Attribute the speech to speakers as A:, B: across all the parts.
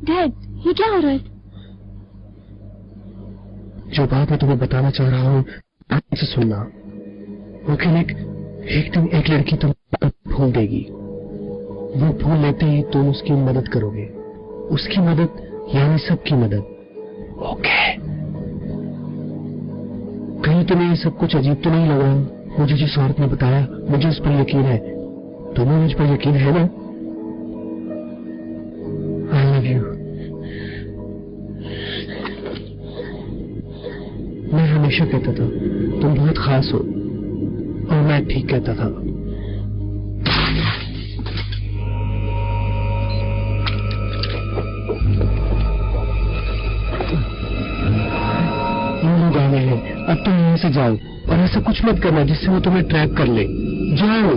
A: Dad, ये क्या हो रहा है?
B: जो बात मैं तुम्हें बताना चाह रहा हूँ ध्यान से सुनना। ओके निक, एक दिन एक लड़की तुम्हें भूल देगी। वो भूल लेते ही तुम उसकी मदद करोगे। उसकी मदद यानी सबकी मदद। ओके? कहीं तुम्हें ये सब कुछ अजीब तो नहीं लग रहा? मुझे जिस औरत ने बताया, मुझे उस पर यकीन है। तुम्हें मुझ पर यकीन है ना? I love you. मैं हमेशा कहता था तुम बहुत खास हो, और मैं ठीक कहता था। ये लोग आ गए हैं, अब तुम यहीं से जाओ और ऐसा कुछ मत करना जिससे वो तुम्हें ट्रैप कर ले। जाओ।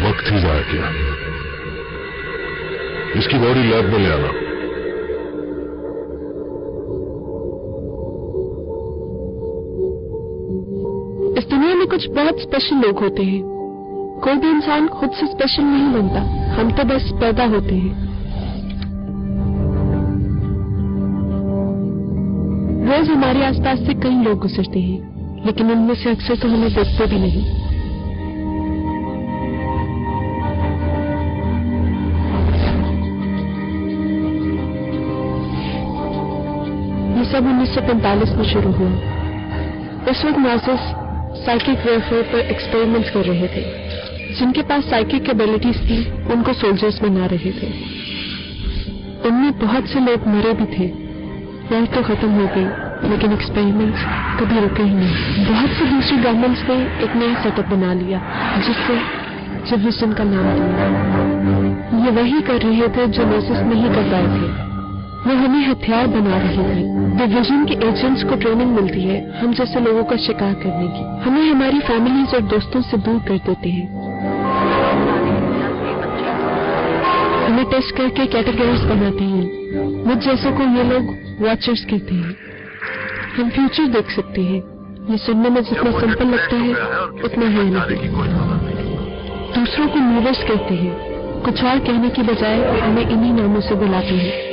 C: वक्त ही जाया किया। इसकी बॉडी लैब में ले आना।
A: इस दुनिया में कुछ बहुत स्पेशल लोग होते हैं। कोई भी इंसान खुद से स्पेशल नहीं बनता, हम तो बस पैदा होते हैं। रोज हमारे आसपास से कई लोग गुजरते हैं, लेकिन उनमें से अक्सर तो हमें देखते भी नहीं। ये सब 1945 में शुरू हुआ। उस वक्त नाजिस साइकिक वेलफेयर पर एक्सपेरिमेंट्स कर रहे थे। जिनके पास साइकिक एबिलिटीज थी उनको सोल्जर्स बना रहे थे। उनमें बहुत से लोग मरे भी थे। वॉर तो खत्म हो गई, लेकिन एक्सपेरिमेंट्स कभी रुके ही नहीं। बहुत सी दूसरी गवर्नमेंट्स ने एक नया सेटअप बना लिया जिससे डिवीजन का नाम दिया। ये वही कर रहे थे जो नाजिस नहीं कर पाए थे। वो हमें हथियार बना रहे थे। डिवीजन के एजेंट्स को ट्रेनिंग मिलती है हम जैसे लोगों का शिकार करने की। हमें हमारी फैमिलीज और दोस्तों से दूर कर देते हैं। हमें टेस्ट करके कैटेगरीज बनाते हैं। मुझ जैसों को ये लोग वॉचर्स कहते हैं। हम फ्यूचर देख सकते हैं। ये सुनने में जितना सिंपल लगता है उतना है नहीं। दूसरों को मूवर्स कहते हैं। कुछ और कहने की बजाय हमें इन्हीं नामों से बुलाते हैं।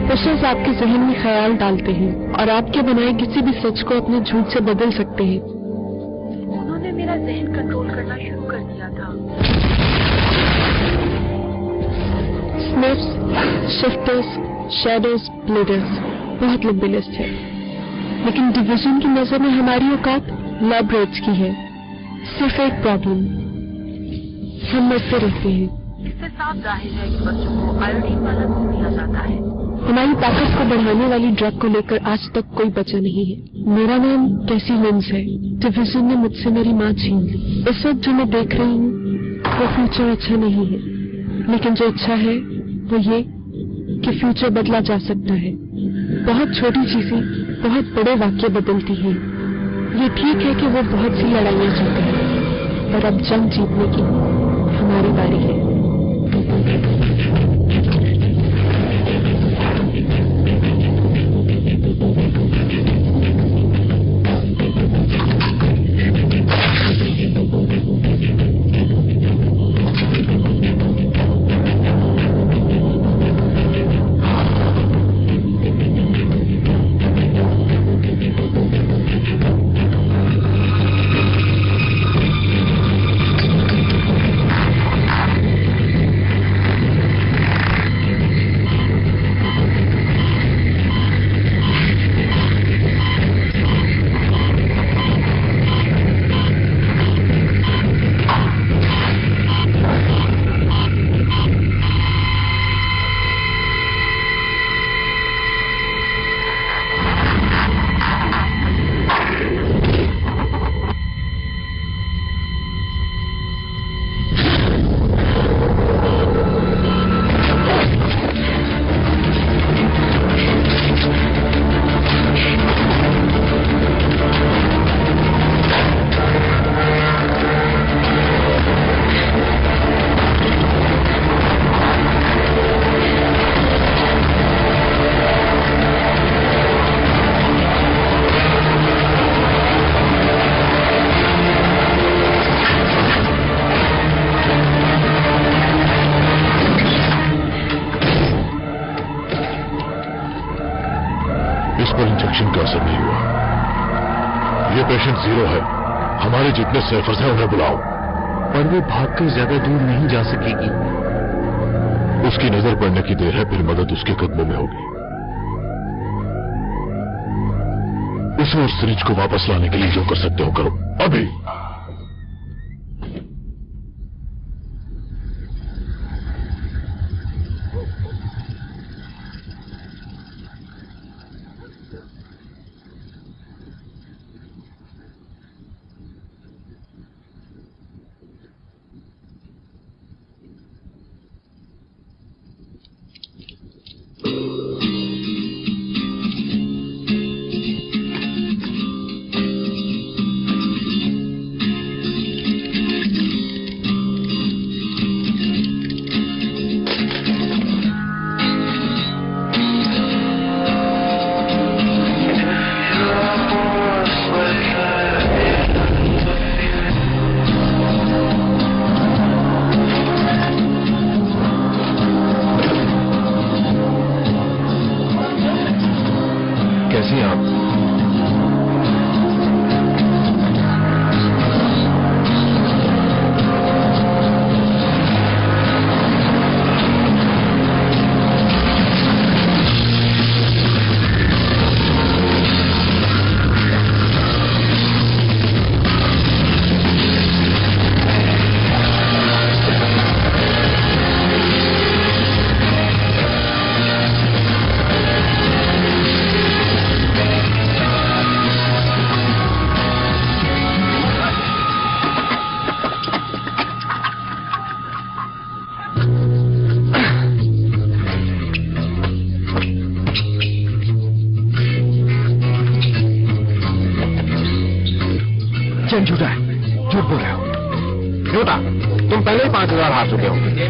A: पुशर्स आपके जहन में ख्याल डालते हैं और आपके बनाए किसी भी सच को अपने झूठ से बदल सकते हैं।
D: उन्होंने मेरा जहन कंट्रोल करना शुरू कर दिया था।
A: स्निफ्स, शिफ्टर्स, शैडोज, ब्लीडर्स, बहुत लंबी लिस्ट है। लेकिन डिवीजन की नजर में हमारी औकात लैब रेट्स की है। सिर्फ एक प्रॉब्लम, हम मरते रहते हैं।
D: इससे साफ जाहिर है कि बच्चों को आयोडीन वाला दूध दिया जाता है।
A: हमारी ताकत को बढ़ाने वाली ड्रग को लेकर आज तक कोई बचा नहीं है। मेरा नाम कैसी लिंस है। डिवीजन ने मुझसे मेरी माँ छीन ली। इस वक्त जो मैं देख रही हूँ वो फ्यूचर अच्छा नहीं है, लेकिन जो अच्छा है वो ये कि फ्यूचर बदला जा सकता है। बहुत छोटी चीजें बहुत बड़े वाक्य बदलती हैं। ये ठीक है कि वो बहुत सी लड़ाइयाँ जीते हैं, पर अब जंग जीतने की हमारी बारी है।
C: इस पर इंजेक्शन का असर नहीं हुआ। ये पेशेंट जीरो है। हमारे जितने सर्फर्स हैं उन्हें बुलाओ।
B: पर वो भागकर ज्यादा दूर नहीं जा सकेगी।
C: उसकी नजर पड़ने की देर है, फिर मदद उसके कदमों में होगी। उसे और सिरिंज को वापस लाने के लिए जो कर सकते हो करो अभी।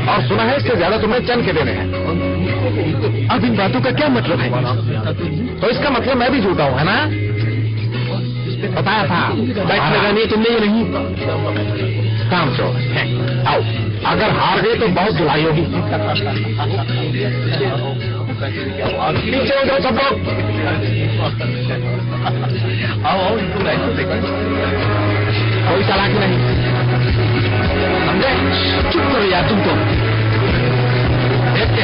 E: और सुना है इससे ज्यादा तुम्हें चंद के देने हैं।
B: अब इन बातों का क्या मतलब है?
E: तो इसका मतलब मैं भी झूठा हूं, है ना? बताया था।
B: बैठ लगानी है तुमने ये नहीं।
E: काम चो आओ, अगर हार गए तो बहुत धुलाई होगी। पीछे हो जाओ सब लोग। आओ कोई चालाकी नहीं, समझे?
B: चुप करो यार तुम तो।
E: देखते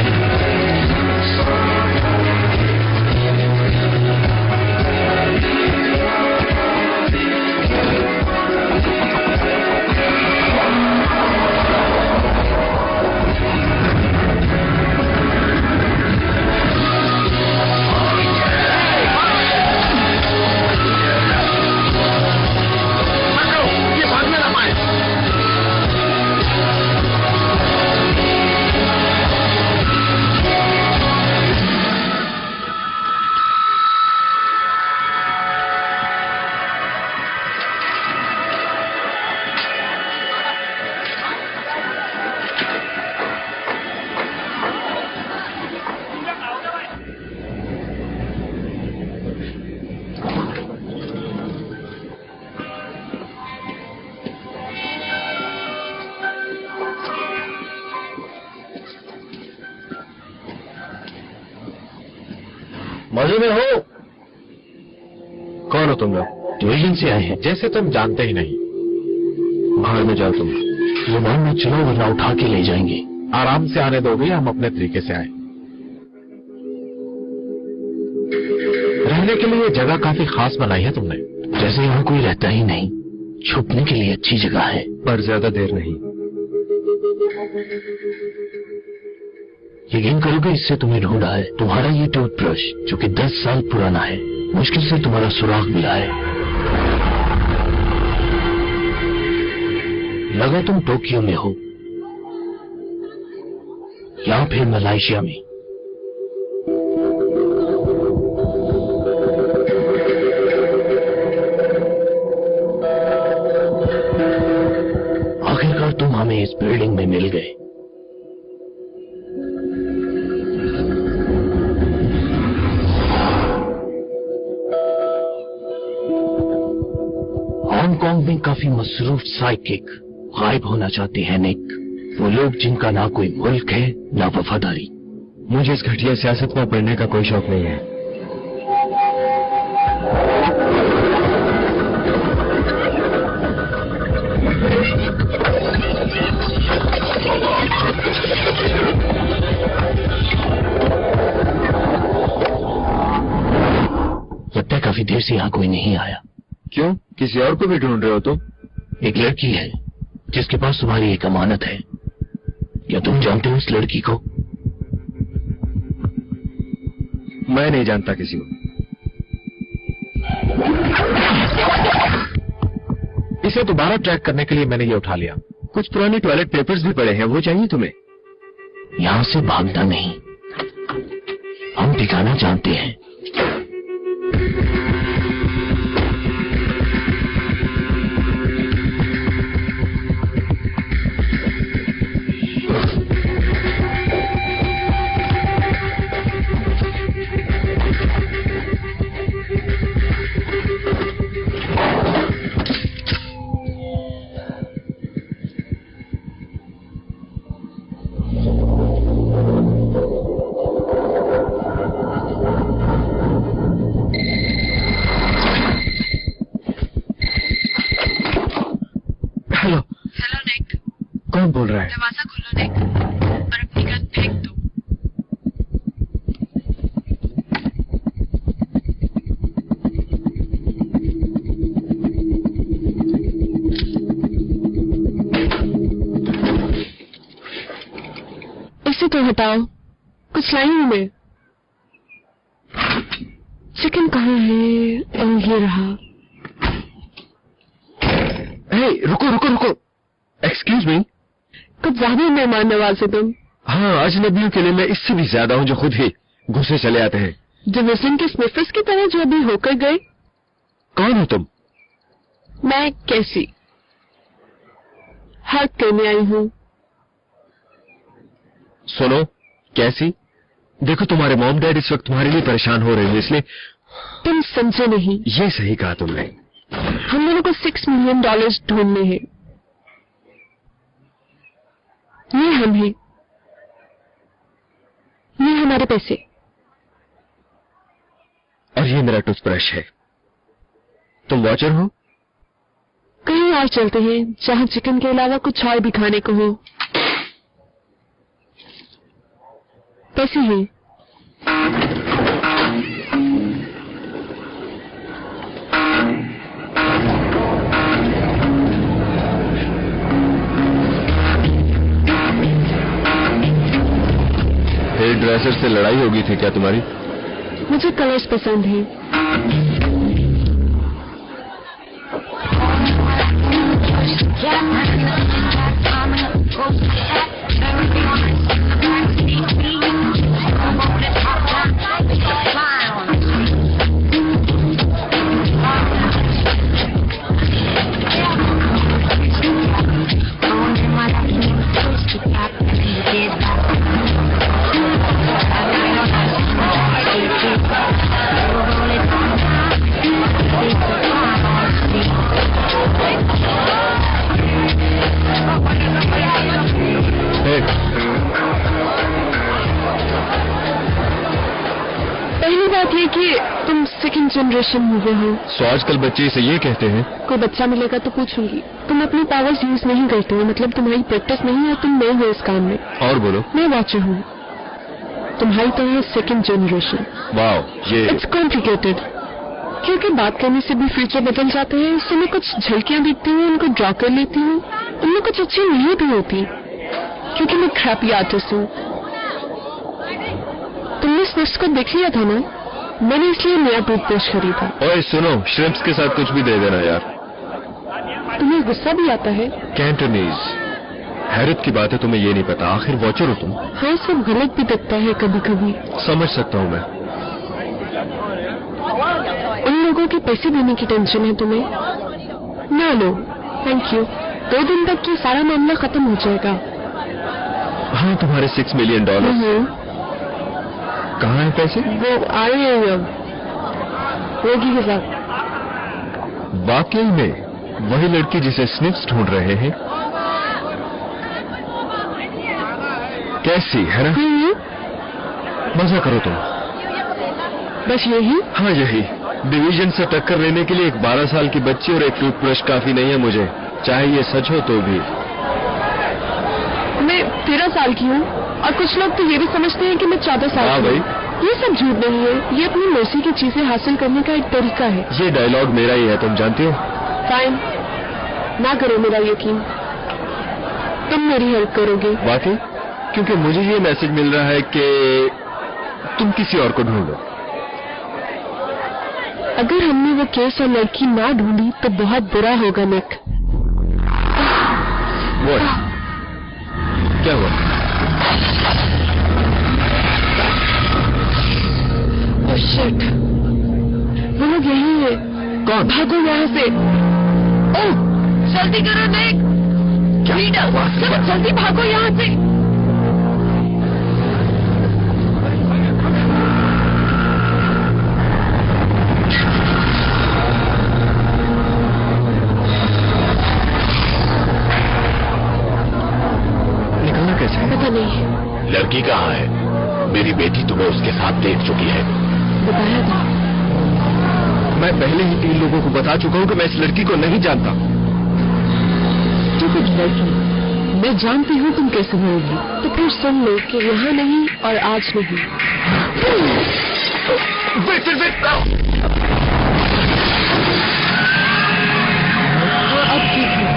E: मजे में हो?
B: कौन हो तुम लोग?
E: डिवीजन से आए हैं, जैसे तुम जानते ही नहीं।
B: बाहर में जाओ तुम।
E: विमान में चलो वरना उठा के ले जाएंगे। आराम से आने दोगे, हम अपने तरीके से आए। रहने के लिए जगह काफी खास बनाई है तुमने। जैसे यहाँ कोई रहता ही नहीं। छुपने के लिए अच्छी जगह है।
B: पर ज्यादा देर नहीं।
E: यकीन करोगे इससे तुम्हें ढूंढा है। तुम्हारा ये टूथब्रश जो कि 10 साल पुराना है, मुश्किल से तुम्हारा सुराग मिला है। लगा तुम टोक्यो में हो या फिर मलेशिया में। आखिरकार तुम हमें इस बिल्डिंग में मिल गए। हांगकांग में काफी मसरूफ साइकिक गायब होना चाहते हैं निक। वो लोग जिनका ना कोई मुल्क है ना वफादारी।
B: मुझे इस घटिया सियासत में पढ़ने का कोई शौक नहीं है।
E: काफी देर से यहाँ कोई नहीं आया।
F: क्यों, किसी और को भी ढूंढ रहे हो तुम?
E: एक लड़की है जिसके पास तुम्हारी एक अमानत है। क्या तुम जानते हो इस लड़की को?
F: मैं नहीं जानता किसी को।
E: इसे दोबारा ट्रैक करने के लिए मैंने ये उठा लिया।
F: कुछ पुराने टॉयलेट पेपर्स भी पड़े हैं, वो चाहिए तुम्हें?
E: यहां से भागना नहीं, हम ठिकाना जानते हैं।
F: कौन बोल रहा है?
A: दरवाजा खोलो निक और अपनी गन फेंक दो। इसे तो हटाओ, कुछ लाइन में। चिकन कहाँ है? ये रहा।
F: रुको रुको रुको, एक्सक्यूज मी।
A: कुछ ज्यादा मेहमान नवाज़ तुम।
F: हाँ, अजनबियों के लिए मैं इससे भी ज्यादा हूँ जो खुद ही गुस्से चले आते हैं।
A: डिवीजन के स्निफर्स की तरह जो अभी होकर गए।
F: कौन हो तुम?
A: मैं कैसी हक करने आई हूँ।
F: सुनो कैसी, देखो तुम्हारे मॉम डैड इस वक्त तुम्हारे लिए परेशान हो रहे हैं, इसलिए।
A: तुम समझे नहीं।
F: ये सही कहा तुमने।
A: हम लोगों को $6 मिलियन ढूंढने हैं। ये हम हैं, ये हमारे पैसे।
F: और ये मेरा टूथब्रश है। तुम वॉचर हो?
A: कहीं और चलते हैं जहां चिकन के अलावा कुछ और भी खाने को हो। पैसे हैं।
F: हेयर ड्रेसर से लड़ाई होगी थी क्या तुम्हारी?
A: मुझे कलर्स पसंद हैं। पहली बात ये कि तुम सेकंड जनरेशन हुए हो।
F: तो आजकल बच्चे इसे ये कहते हैं।
A: कोई बच्चा मिलेगा तो पूछूंगी। तुम अपनी पावर्स यूज नहीं करते हो, मतलब तुम्हारी प्रैक्टिस नहीं है, तुम नए हो इस काम में।
F: और बोलो।
A: मैं वॉचर हूँ, तुम्हारी तरह सेकंड जनरेशन।
F: वाओ, ये
A: इट्स कॉम्प्लिकेटेड, क्योंकि बात करने से भी फ्यूचर बदल जाते हैं। इससे मैं कुछ झलकियां दिखती हूँ, उनको ड्रॉ कर लेती हूँ। उनमें कुछ अच्छी नहीं भी होती, क्योंकि मैं क्रैपी आर्टिस्ट हूँ। तुमने स्निफ्स को देख लिया था ना? मैंने इसलिए नया टूथब्रश खरीदा।
F: ओए सुनो, श्रिम्प्स के साथ कुछ भी दे देना यार।
A: तुम्हें गुस्सा भी आता है?
F: कैंटोनीज। हैरत की बात है तुम्हें ये नहीं पता, आखिर वॉचर हो तुम।
A: हाँ, सब गलत भी दिखता है कभी कभी।
F: समझ सकता हूँ मैं।
A: उन लोगों के पैसे देने की टेंशन है तुम्हें? ना लो, थैंक यू। 2 दिन तक ये सारा मामला खत्म हो जाएगा।
F: हाँ, तुम्हारे $6 मिलियन। कहाँ है पैसे?
A: वो आ रहे हैं अब रोगी के साथ।
F: वाकई में वही लड़की जिसे स्निफ्स ढूंढ रहे हैं? कैसी है ना? मजा करो तुम।
A: बस यही?
F: हाँ यही। डिवीजन से टक्कर लेने के लिए एक 12 साल की बच्ची और एक टूथब्रश काफी नहीं है मुझे, चाहे ये सच हो तो भी।
A: मैं 13 साल की हूँ और कुछ लोग तो ये भी समझते हैं कि मैं 14 साल
F: हाँ
A: की
F: भाई,
A: हूँ। ये सब झूठ नहीं है, ये अपनी मर्जी की चीजें हासिल करने का एक तरीका है।
F: ये डायलॉग मेरा ही है, तुम जानती हो।
A: फाइन, ना करो मेरा यकीन, तुम मेरी हेल्प करोगे।
F: वाकई? क्योंकि मुझे ये मैसेज मिल रहा है कि तुम किसी और को ढूंढो।
A: अगर हमने वो केस और लड़की ना ढूंढी तो बहुत बुरा होगा निक।
F: वो क्या हुआ?
A: ओह शिट, वो लोग यही है।
F: कौन?
A: भागो यहाँ से। ओह जल्दी करो निक, सब जल्दी भागो यहाँ से।
F: निकलना कैसे?
A: पता नहीं।
C: लड़की कहाँ है? मेरी बेटी तुम्हें उसके साथ देख चुकी है।
A: बताया था।
F: मैं पहले ही 3 लोगों को बता चुका हूँ कि मैं इस लड़की को नहीं जानता।
A: तू कुछ लड़की, मैं जानती हूँ तुम कैसे होगी। तो फिर सुन लो कि यहाँ नहीं और आज नहीं। अब ठीक है।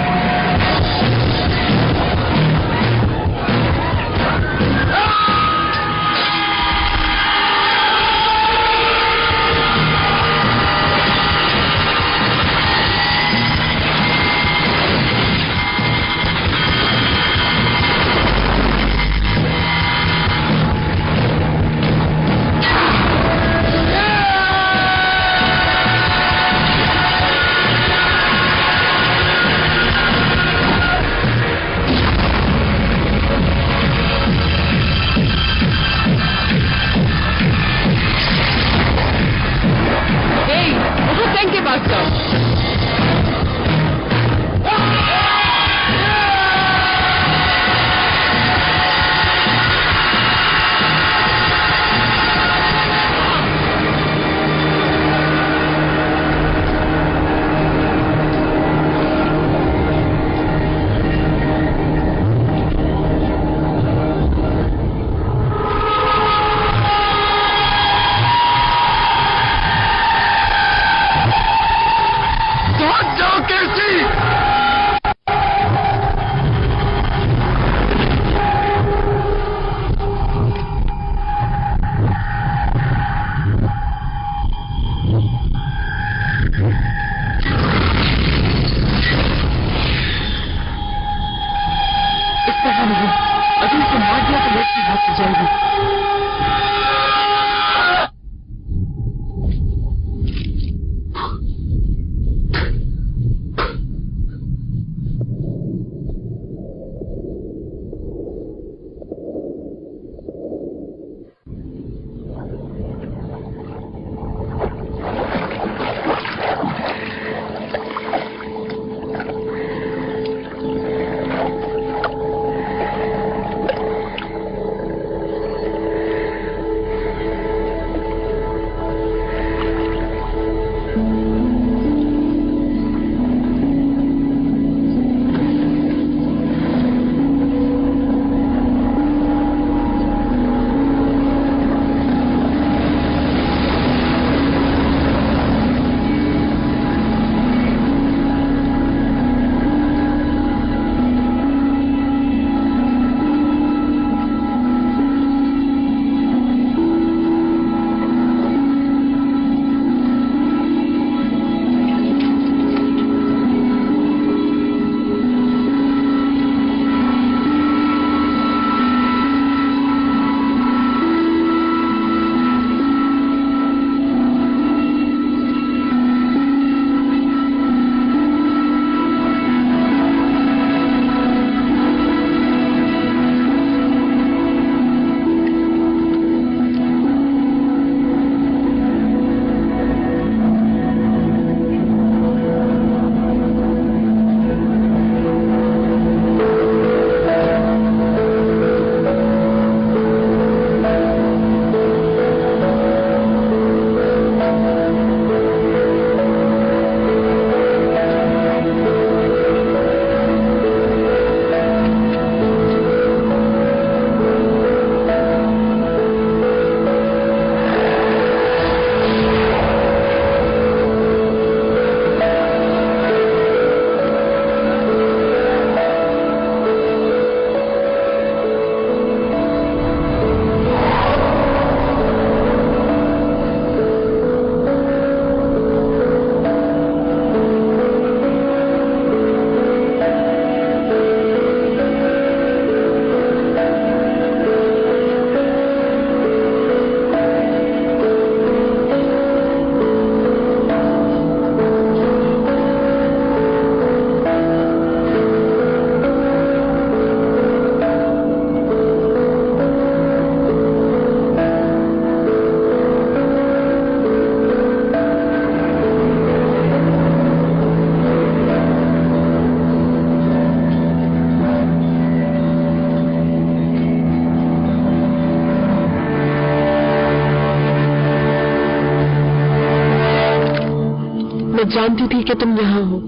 A: मैं जानती थी कि तुम यहाँ हो।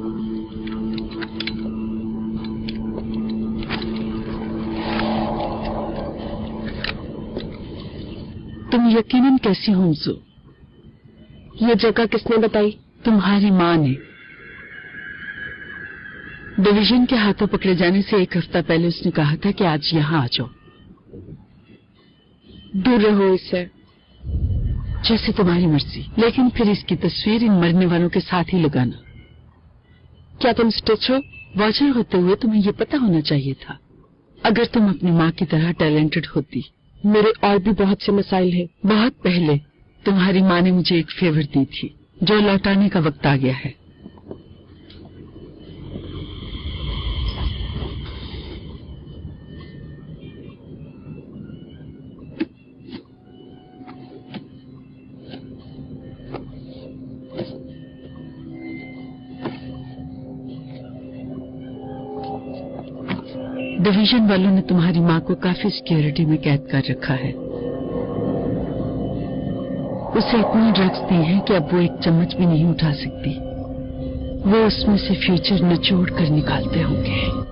G: तुम यकीनन कैसी हो हमसो?
A: ये जगह किसने बताई?
G: तुम्हारी माँ ने। डिवीजन के हाथों पकड़े जाने से 1 हफ्ता पहले उसने कहा था कि आज यहाँ आ जाओ।
A: दूर रहो इससे।
G: जैसे तुम्हारी मर्जी, लेकिन फिर इसकी तस्वीर इन मरने वालों के साथ ही लगाना।
A: क्या तुम स्टिच हो?
G: वॉचर होते हुए तुम्हें ये पता होना चाहिए था। अगर तुम अपनी माँ की तरह टैलेंटेड होती।
A: मेरे और भी बहुत से मसाइल हैं।
G: बहुत पहले तुम्हारी माँ ने मुझे एक फेवर दी थी जो लौटाने का वक्त आ गया है। डिवीजन वालों ने तुम्हारी माँ को काफी सिक्योरिटी में कैद कर रखा है। उसे इतनी ड्रग्स दी हैं कि अब वो एक चम्मच भी नहीं उठा सकती। वो उसमें से फ्यूचर निचोड़ कर निकालते होंगे।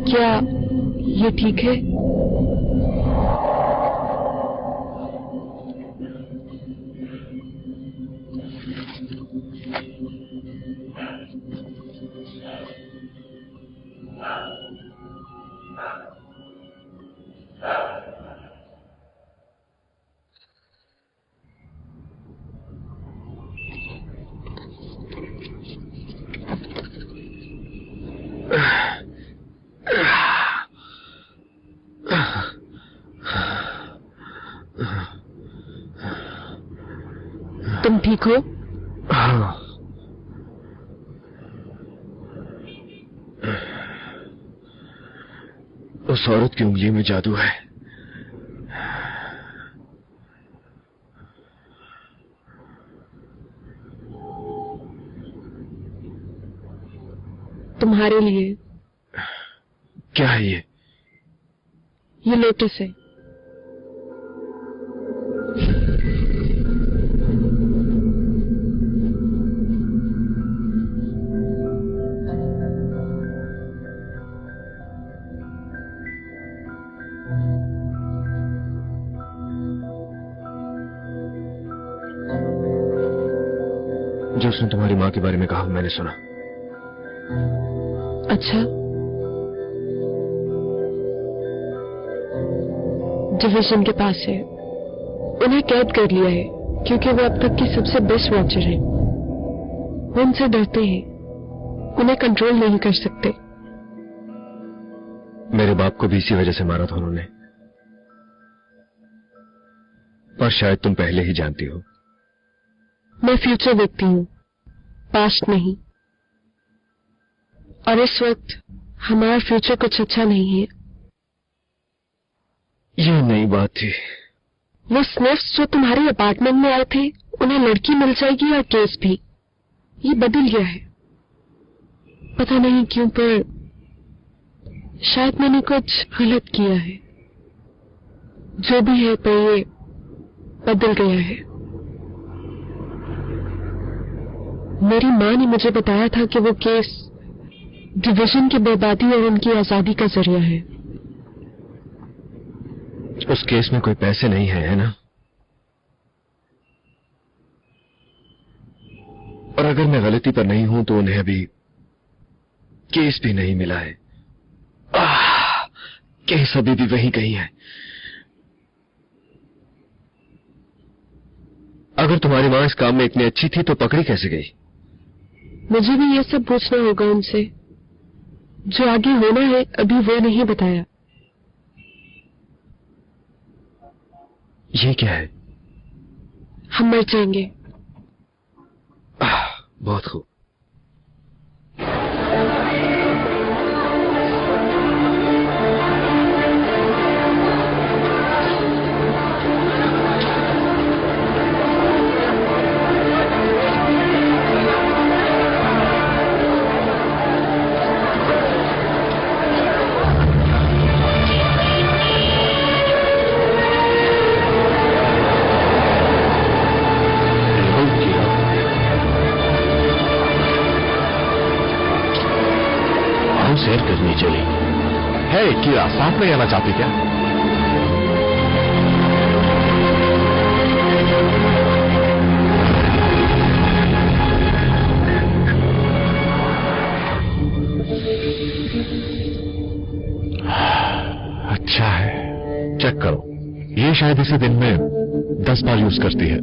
A: क्या ये ठीक है? तुम ठीक हो?
B: हाँ।
F: उस औरत की उंगली में जादू है।
A: तुम्हारे लिए।
F: क्या है ये?
A: ये लोटस है।
F: जो उसने तुम्हारी माँ के बारे में कहा मैंने सुना।
A: अच्छा, डिवीजन के पास है। उन्हें कैद कर लिया है क्योंकि वो अब तक की सबसे बेस्ट वॉचर है। वो उनसे डरते हैं, उन्हें कंट्रोल नहीं कर सकते।
F: मेरे बाप को भी इसी वजह से मारा था उन्होंने। पर शायद तुम पहले ही जानती हो।
A: मैं फ्यूचर देखती हूँ, पास्ट नहीं। और इस वक्त हमारा फ्यूचर कुछ अच्छा नहीं है।
F: यह नई बात थी।
A: वो स्निफ्स जो तुम्हारे अपार्टमेंट में आए थे, उन्हें लड़की मिल जाएगी और केस भी। ये बदल गया है, पता नहीं क्यों, पर शायद मैंने कुछ गलत किया है। जो भी है, पर ये बदल गया है। मेरी माँ ने मुझे बताया था कि वो केस डिवीजन की बर्बादी और उनकी आजादी का जरिया है।
F: उस केस में कोई पैसे नहीं है ना? और अगर मैं गलती पर नहीं हूं तो उन्हें अभी केस भी नहीं मिला है। केस अभी भी वही कहीं है। अगर तुम्हारी मां इस काम में इतनी अच्छी थी तो पकड़ी कैसे गई?
A: मुझे भी ये सब पूछना होगा उनसे। जो आगे होना है अभी वो नहीं बताया।
F: ये क्या है?
A: हम मर जाएंगे।
F: बहुत खूब।
E: सैर करनी चली है। कीरा साथ में आना चाहती क्या? अच्छा है, चेक करो। ये शायद इसे दिन में 10 बार यूज करती है।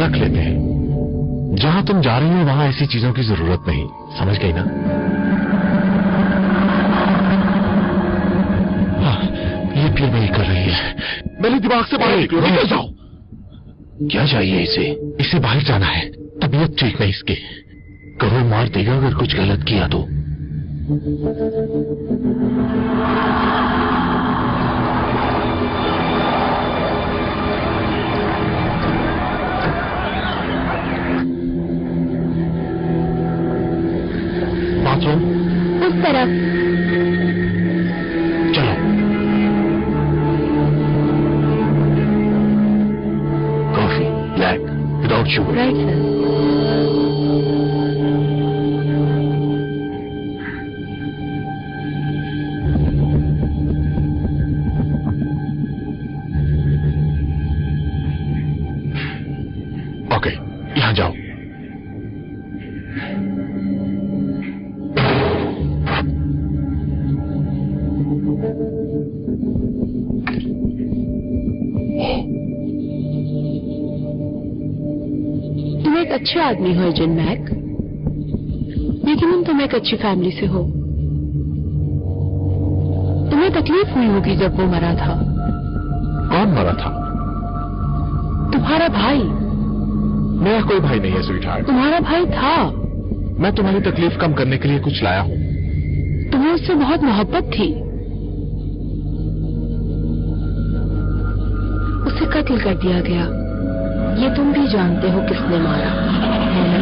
E: रख लेते हैं। जहां तुम जा रही हो वहां ऐसी चीजों की जरूरत नहीं, समझ गई ना? फिर वही कर रही है। मेरे दिमाग से बाहर निकलो, निकल जाओ। क्या चाहिए इसे? इसे बाहर जाना है। तबीयत ठीक नहीं इसकी। करो मार देगा अगर कुछ गलत किया तो। बाथरूम
A: उस तरफ।
E: चलो। Black, without sugar.
A: Right, sir.
E: Okay, यहां जाओ।
A: एक अच्छे आदमी हो एजेंट मैक, लेकिन तुम एक अच्छी फैमिली से हो। तुम्हें तकलीफ हुई होगी जब वो मरा था।
E: कौन मरा था?
A: तुम्हारा भाई।
E: मेरा कोई भाई नहीं है स्वीटहार्ट।
A: तुम्हारा भाई था।
E: मैं तुम्हारी तकलीफ कम करने के लिए कुछ लाया हूं।
A: तुम्हें उससे बहुत मोहब्बत थी। उसे कत्ल कर दिया गया। ये तुम भी जानते हो किसने मारा, है ना?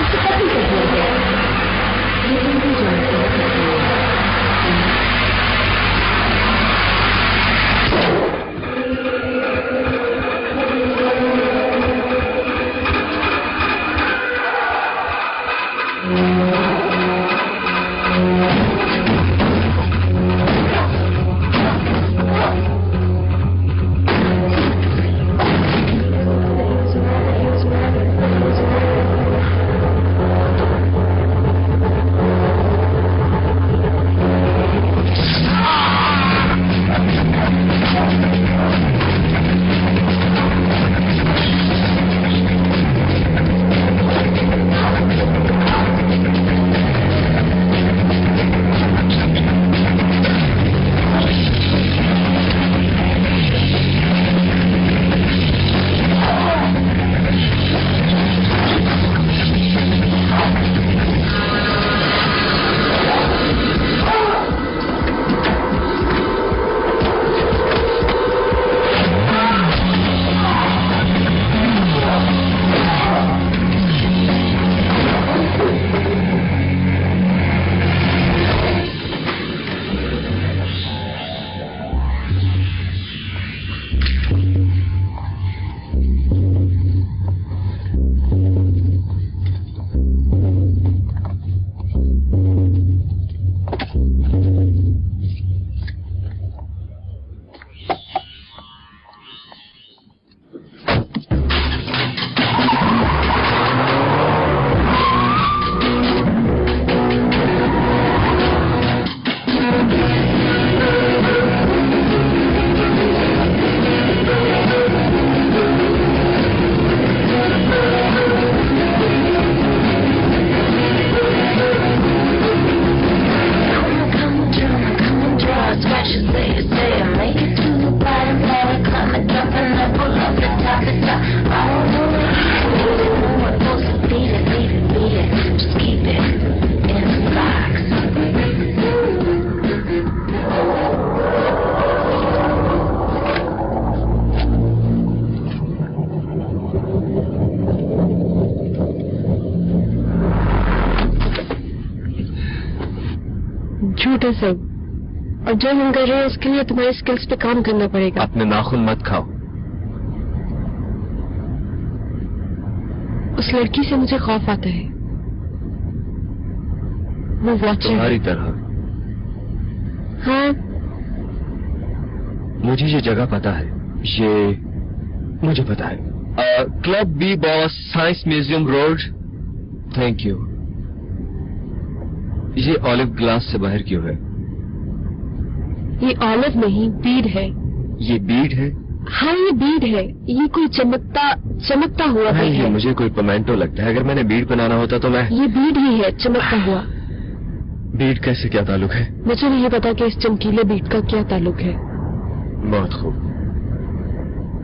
A: उसे कत्ल कर दिया गया। ये तुम भी जानते हो किसने मारा, है ना? झूठ है सब, और जो हम कर रहे हैं उसके लिए तुम्हारी स्किल्स पे काम करना पड़ेगा।
F: अपने नाखून मत खाओ।
A: उस लड़की से मुझे खौफ आता है, वो वॉचर
F: तुम्हारी तरह।
A: हाँ,
F: मुझे ये जगह पता है, ये मुझे पता है। Club B boss, science museum road. Thank you. ये ऑलिव ग्लास से बाहर क्यों है?
A: ये ऑलिव नहीं, बीड है।
F: ये बीड है?
A: हाँ, ये बीड है। ये कोई चमकता हुआ
F: नहीं,
A: बीड
F: ये
A: है।
F: मुझे कोई पोमेंटो लगता है। अगर मैंने बीड बनाना होता तो मैं।
A: ये बीड ही है, चमकता हुआ।
F: बीड कैसे, क्या ताल्लुक है?
A: मुझे नहीं पता कि इस चमकीले बीड का क्या ताल्लुक है।
F: बहुत खूब।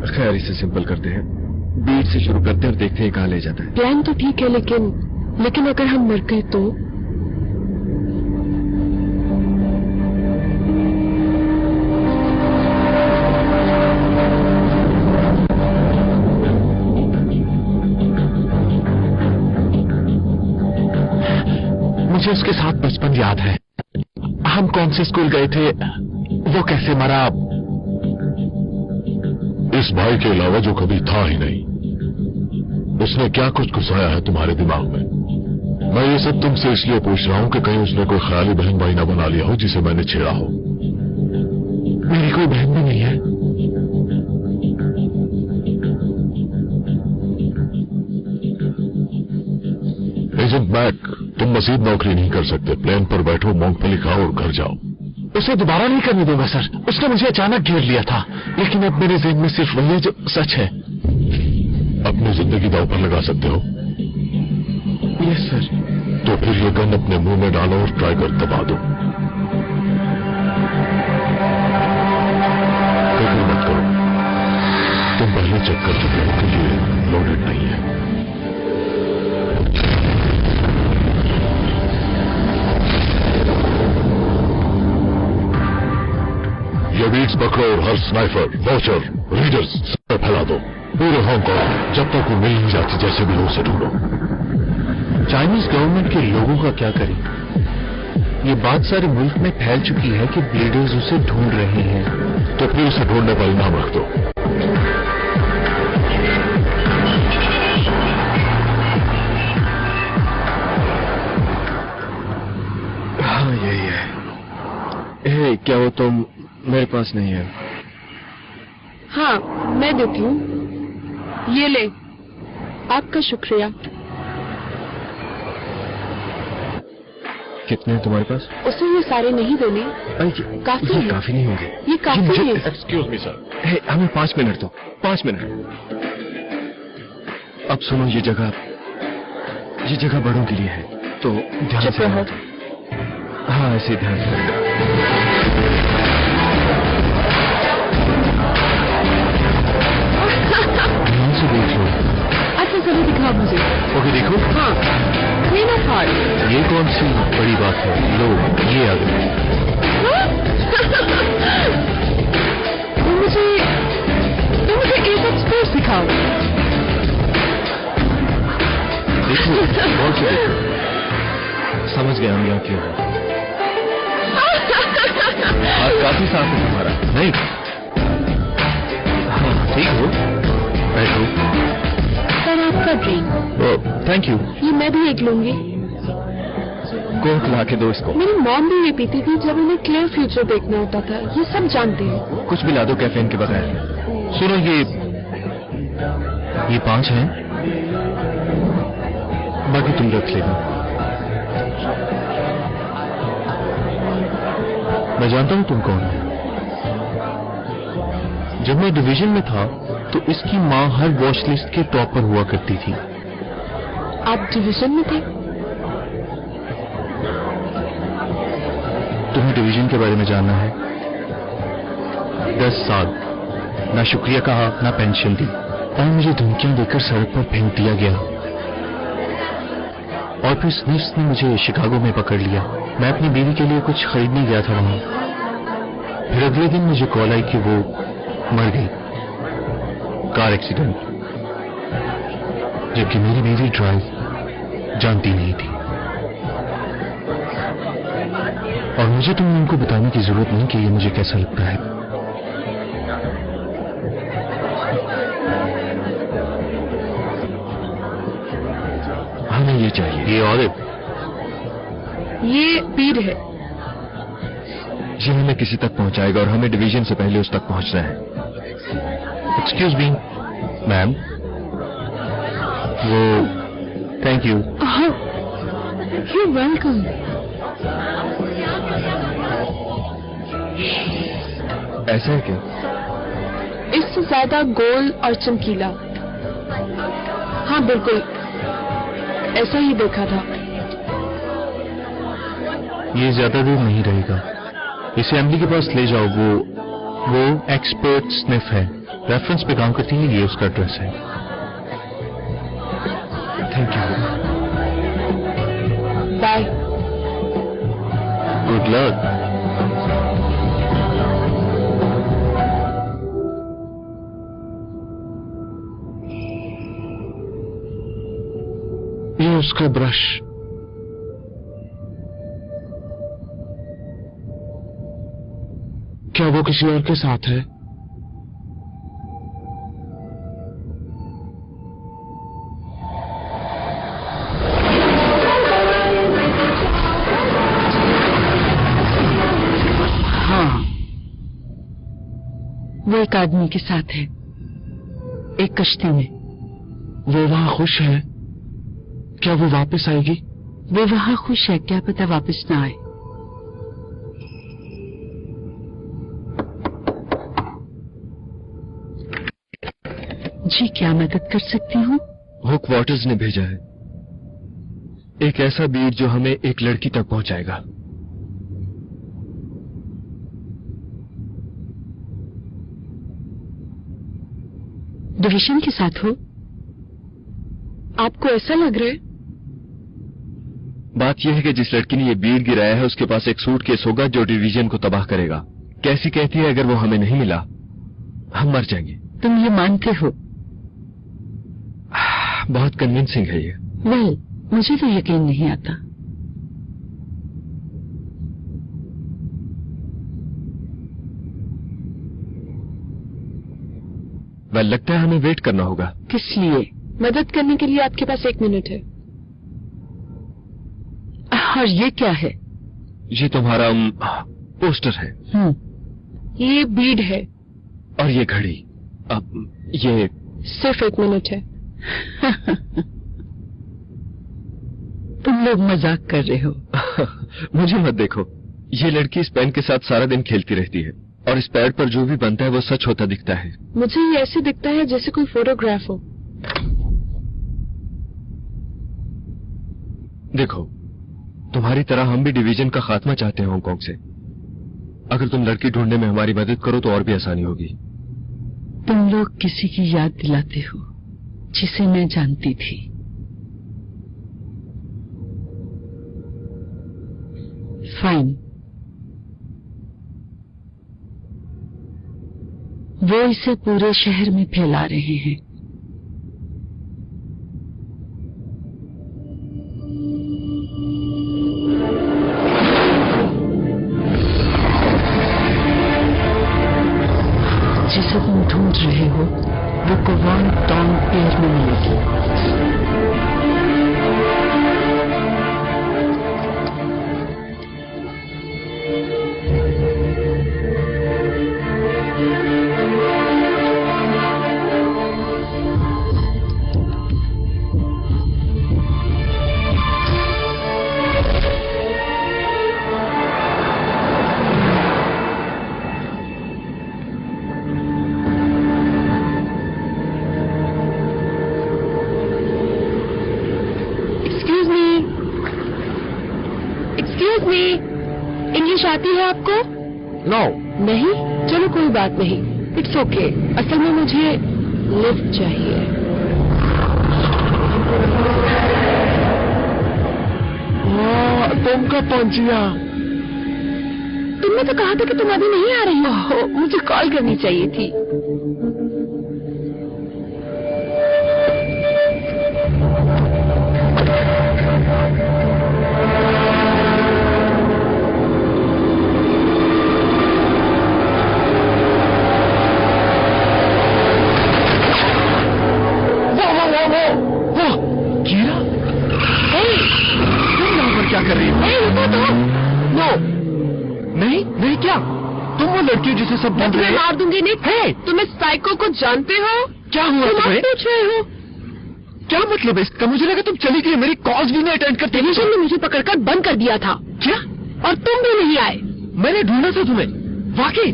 F: खैर, इसे सिंपल करते हैं। बीड से शुरू करते हैं और देखते हैं कहाँ ले जाता है।
A: प्लान तो ठीक है, लेकिन अगर हम मर गए तो?
E: मुझे उसके साथ बचपन याद है। हम कौन से स्कूल गए थे, वो कैसे मरा।
C: इस भाई के अलावा जो कभी था ही नहीं, उसने क्या कुछ घुसाया है तुम्हारे दिमाग में। मैं ये सब तुमसे इसलिए पूछ रहा हूं कि कहीं उसने कोई ख्याली बहन भाई ना बना लिया हो जिसे मैंने छेड़ा हो।
E: मेरी कोई बहन भी नहीं है।
C: एजेंट मैक, तुम मजीद नौकरी नहीं कर सकते। प्लेन पर बैठो, मूंगफली खाओ और घर जाओ।
E: उसे दोबारा नहीं करने दूंगा सर। उसने मुझे अचानक घेर लिया था, लेकिन अब मेरे ज़हन में सिर्फ वही है जो सच है।
C: अपनी जिंदगी दांव पर लगा सकते हो?
E: Yes sir.
C: तो फिर ये गन अपने मुंह में डालो और ट्राई कर दबा दो। फिक्र मत करो, तुम पहले चेक कर चुके हो कि ये लोडेड नहीं है। ये बीट्स पकड़ो और हर स्नाइपर, वॉचर, रीडर्स सब फैला दो पूरे हांगकांग, जब तक वो मिल नहीं जाती। जैसे भी हो उसे ढूंढो।
E: चाइनीज गवर्नमेंट के लोगों का क्या करें? ये बात सारे मुल्क में फैल चुकी है कि ब्लीडर्स उसे ढूंढ रहे हैं।
C: तो फिर उसे ढूंढने पर इनाम रख दो।
F: हाँ, यही है। क्या वो तुम मेरे पास नहीं है?
A: हाँ, मैं देती हूँ। ये ले, आपका शुक्रिया।
F: कितने हैं तुम्हारे पास?
A: उसे ये सारे नहीं देने, काफी
F: ये
A: है।
F: काफी नहीं होंगे।
A: ये काफी है।
C: Excuse me sir.
F: हमें 5 मिनट दो, 5 मिनट। अब सुनो, ये जगह बड़ों के लिए है, तो ध्यान
A: चुप
F: से।
A: रहो।
F: हाँ, ऐसे ध्यान से। ध्यान से देख लो।
A: अच्छा, चलो दिखाओ मुझे।
F: ओके, देखो।
A: हाँ, क्वीन ऑफ हार्ट।
F: ये कौन सी बड़ी बात है? लो, ये आ गई।
A: तुम मुझे एक एक्सपोर्ट सिखाओ।
F: देखो, गौर से देखो। समझ गया हम यहाँ क्यों हैं। आज काफी साफ है तुम्हारा, नहीं? हाँ, ठीक हो। बैठो।
A: सर, आपका ड्रिंक।
F: Thank you.
A: ये मैं भी एक लूंगी।
F: कोक ला के दो इसको।
A: मेरी मॉम भी ये पीती थी जब उन्हें क्लियर फ्यूचर देखना होता था। ये सब जानते हैं।
F: कुछ भी ला दो कैफीन के बगैर। सुनो, ये 5 हैं, बाकी तुम रख लेना। मैं जानता हूं तुम कौन हो। जब मैं डिवीजन में था तो इसकी माँ हर वॉच लिस्ट के टॉप पर हुआ करती थी।
A: आप डिवीजन में थे?
F: तुम्हें डिवीजन के बारे में जानना है? 10 साल ना शुक्रिया कहा, ना पेंशन दी, और मुझे धमकियां देकर सड़क पर फेंक दिया गया। और फिर स्निफ्स ने मुझे शिकागो में पकड़ लिया। मैं अपनी बीवी के लिए कुछ खरीदने गया था वहां। फिर अगले दिन मुझे कॉल आई कि वो मर गई, कार एक्सीडेंट, जबकि मेरी बीवी ड्राइव जानती नहीं थी। और मुझे तुम उनको बताने की जरूरत नहीं कि ये मुझे कैसा लगता है। हमें ये चाहिए। ये औरत,
A: ये पीर है।
F: ये हमें किसी तक पहुंचाएगा और हमें डिवीजन से पहले उस तक पहुंचना है। एक्सक्यूज मी मैम, वो थैंक यू।
A: You welcome.
F: ऐसा है क्या?
A: इससे ज्यादा गोल और चमकीला। हाँ बिल्कुल ऐसा ही देखा था।
F: ये ज्यादा देर नहीं रहेगा, इसे एमडी के पास ले जाओ। वो एक्सपर्ट स्निफ है, रेफरेंस पे काम करती है, ये उसका एड्रेस है। Thank you.
A: Bye.
F: Good luck.
C: ये उसका ब्रश। क्या वो किसी और के साथ है?
G: हाँ, वो एक आदमी के साथ है, एक कश्ती में।
C: वो वहां खुश है? क्या वो वापस आएगी?
G: वो वहां खुश है, क्या पता वापस ना आए। जी क्या मदद कर सकती हूँ?
F: हुक वाटर्स ने भेजा है एक ऐसा बीर जो हमें एक लड़की तक पहुंचाएगा।
G: डिवीजन के साथ हो?
A: आपको ऐसा लग रहा है?
F: बात यह है कि जिस लड़की ने ये बीड़ गिराया है उसके पास एक सूटकेस होगा जो डिवीजन को तबाह करेगा। कैसी कहती है अगर वो हमें नहीं मिला हम मर जाएंगे।
G: तुम ये मानते हो?
F: बहुत कन्विंसिंग है ये।
G: वेल, मुझे तो यकीन नहीं आता।
F: वेल, लगता है हमें वेट करना होगा।
G: किस लिए?
A: मदद करने के लिए आपके पास 1 मिनट है।
G: और ये क्या है?
F: ये तुम्हारा पोस्टर है।
A: ये बीड है।
F: और ये घड़ी। अब ये
A: सिर्फ 1 मिनट है।
G: तुम लोग मजाक कर रहे हो।
F: मुझे मत देखो, ये लड़की इस पेन के साथ सारा दिन खेलती रहती है और इस पैड पर जो भी बनता है वो सच होता दिखता है।
A: मुझे ये ऐसे दिखता है जैसे कोई फोटोग्राफ हो।
F: देखो, तुम्हारी तरह हम भी डिवीजन का खात्मा चाहते हैं हांगकांग से। अगर तुम लड़की ढूंढने में हमारी मदद करो तो और भी आसानी होगी।
G: तुम लोग किसी की याद दिलाते हो जिसे मैं जानती थी। फाइन, वो इसे पूरे शहर में फैला रहे हैं। जिसे तुम ढूंढ रहे हो वो कोवान टॉन्ग पेड़ में मिलेगी।
A: इंग्लिश आती है आपको?
C: नो।
A: नहीं? चलो कोई बात नहीं, इट्स ओके। असल में मुझे लिफ्ट चाहिए।
C: तुम कब पहुंचिया?
A: तुमने तो कहा था कि तुम अभी नहीं आ रही हो। मुझे कॉल करनी चाहिए थी।
B: सब
A: मैं
B: बोल
A: तुम्हें
B: रहे
A: मार दूंगी निक।
B: हे!
A: तुम इस साइको को जानते हो?
B: क्या हुआ
A: तुम
B: तुम्हें?
A: आप पूछ रहे हो?
B: क्या मतलब है इसका? मुझे लगा तुम चली गई, मेरी कॉल्स भी नहीं अटेंड करती।
A: डिवीजन ने मुझे पकड़कर बंद कर दिया था
B: क्या?
A: और तुम भी नहीं आए।
B: मैंने ढूंढा था तुम्हें, वाकई।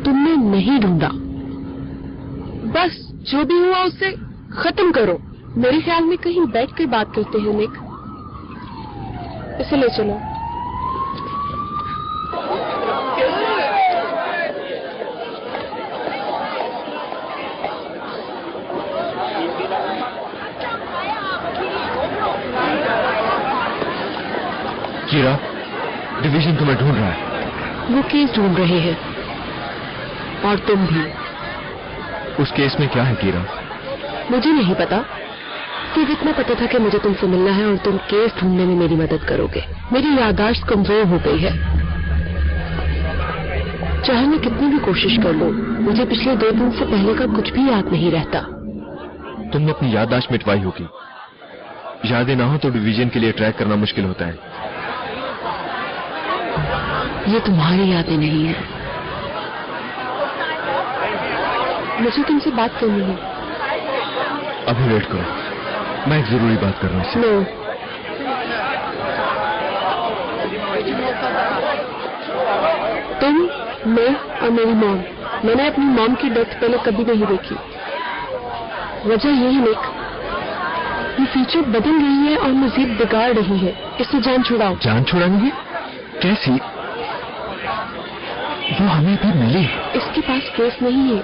A: तुमने नहीं ढूंढा। बस जो भी हुआ उससे खत्म करो। मेरे ख्याल में कहीं बैठ कर बात करते हैं निक। इसे ले चलो।
B: कीरा, डिवीजन तुम्हें ढूंढ रहा है।
A: वो केस ढूंढ रहे हैं और तुम भी।
B: उस केस में क्या है कीरा?
A: मुझे नहीं पता, सिर्फ इतना पता था कि मुझे तुमसे मिलना है और तुम केस ढूंढने में मेरी मदद करोगे। मेरी याददाश्त कमजोर हो गई है। चाहे मैं कितनी भी कोशिश कर लूं, मुझे पिछले 2 दिन से पहले का कुछ भी याद नहीं रहता।
B: तुमने अपनी याददाश्त मिटवाई होगी। यादें ना हो तो डिवीजन के लिए ट्रैक करना मुश्किल होता है।
A: ये तुम्हारी यादें नहीं है। मुझे तुमसे बात करनी है।
B: अभी वेट करो, मैं एक जरूरी बात कर रहा हूँ इससे।
A: नो, तुम, मैं और मेरी मॉम। मैंने अपनी मॉम की डेथ पहले कभी नहीं देखी। वजह ये है निक, ये फीचर बदल रही है और मजीद बिगाड़ रही है। इससे जान छुड़ाओ।
B: जान छुड़ानी है? कैसी? वो हमें भी मिली।
A: इसके पास केस नहीं है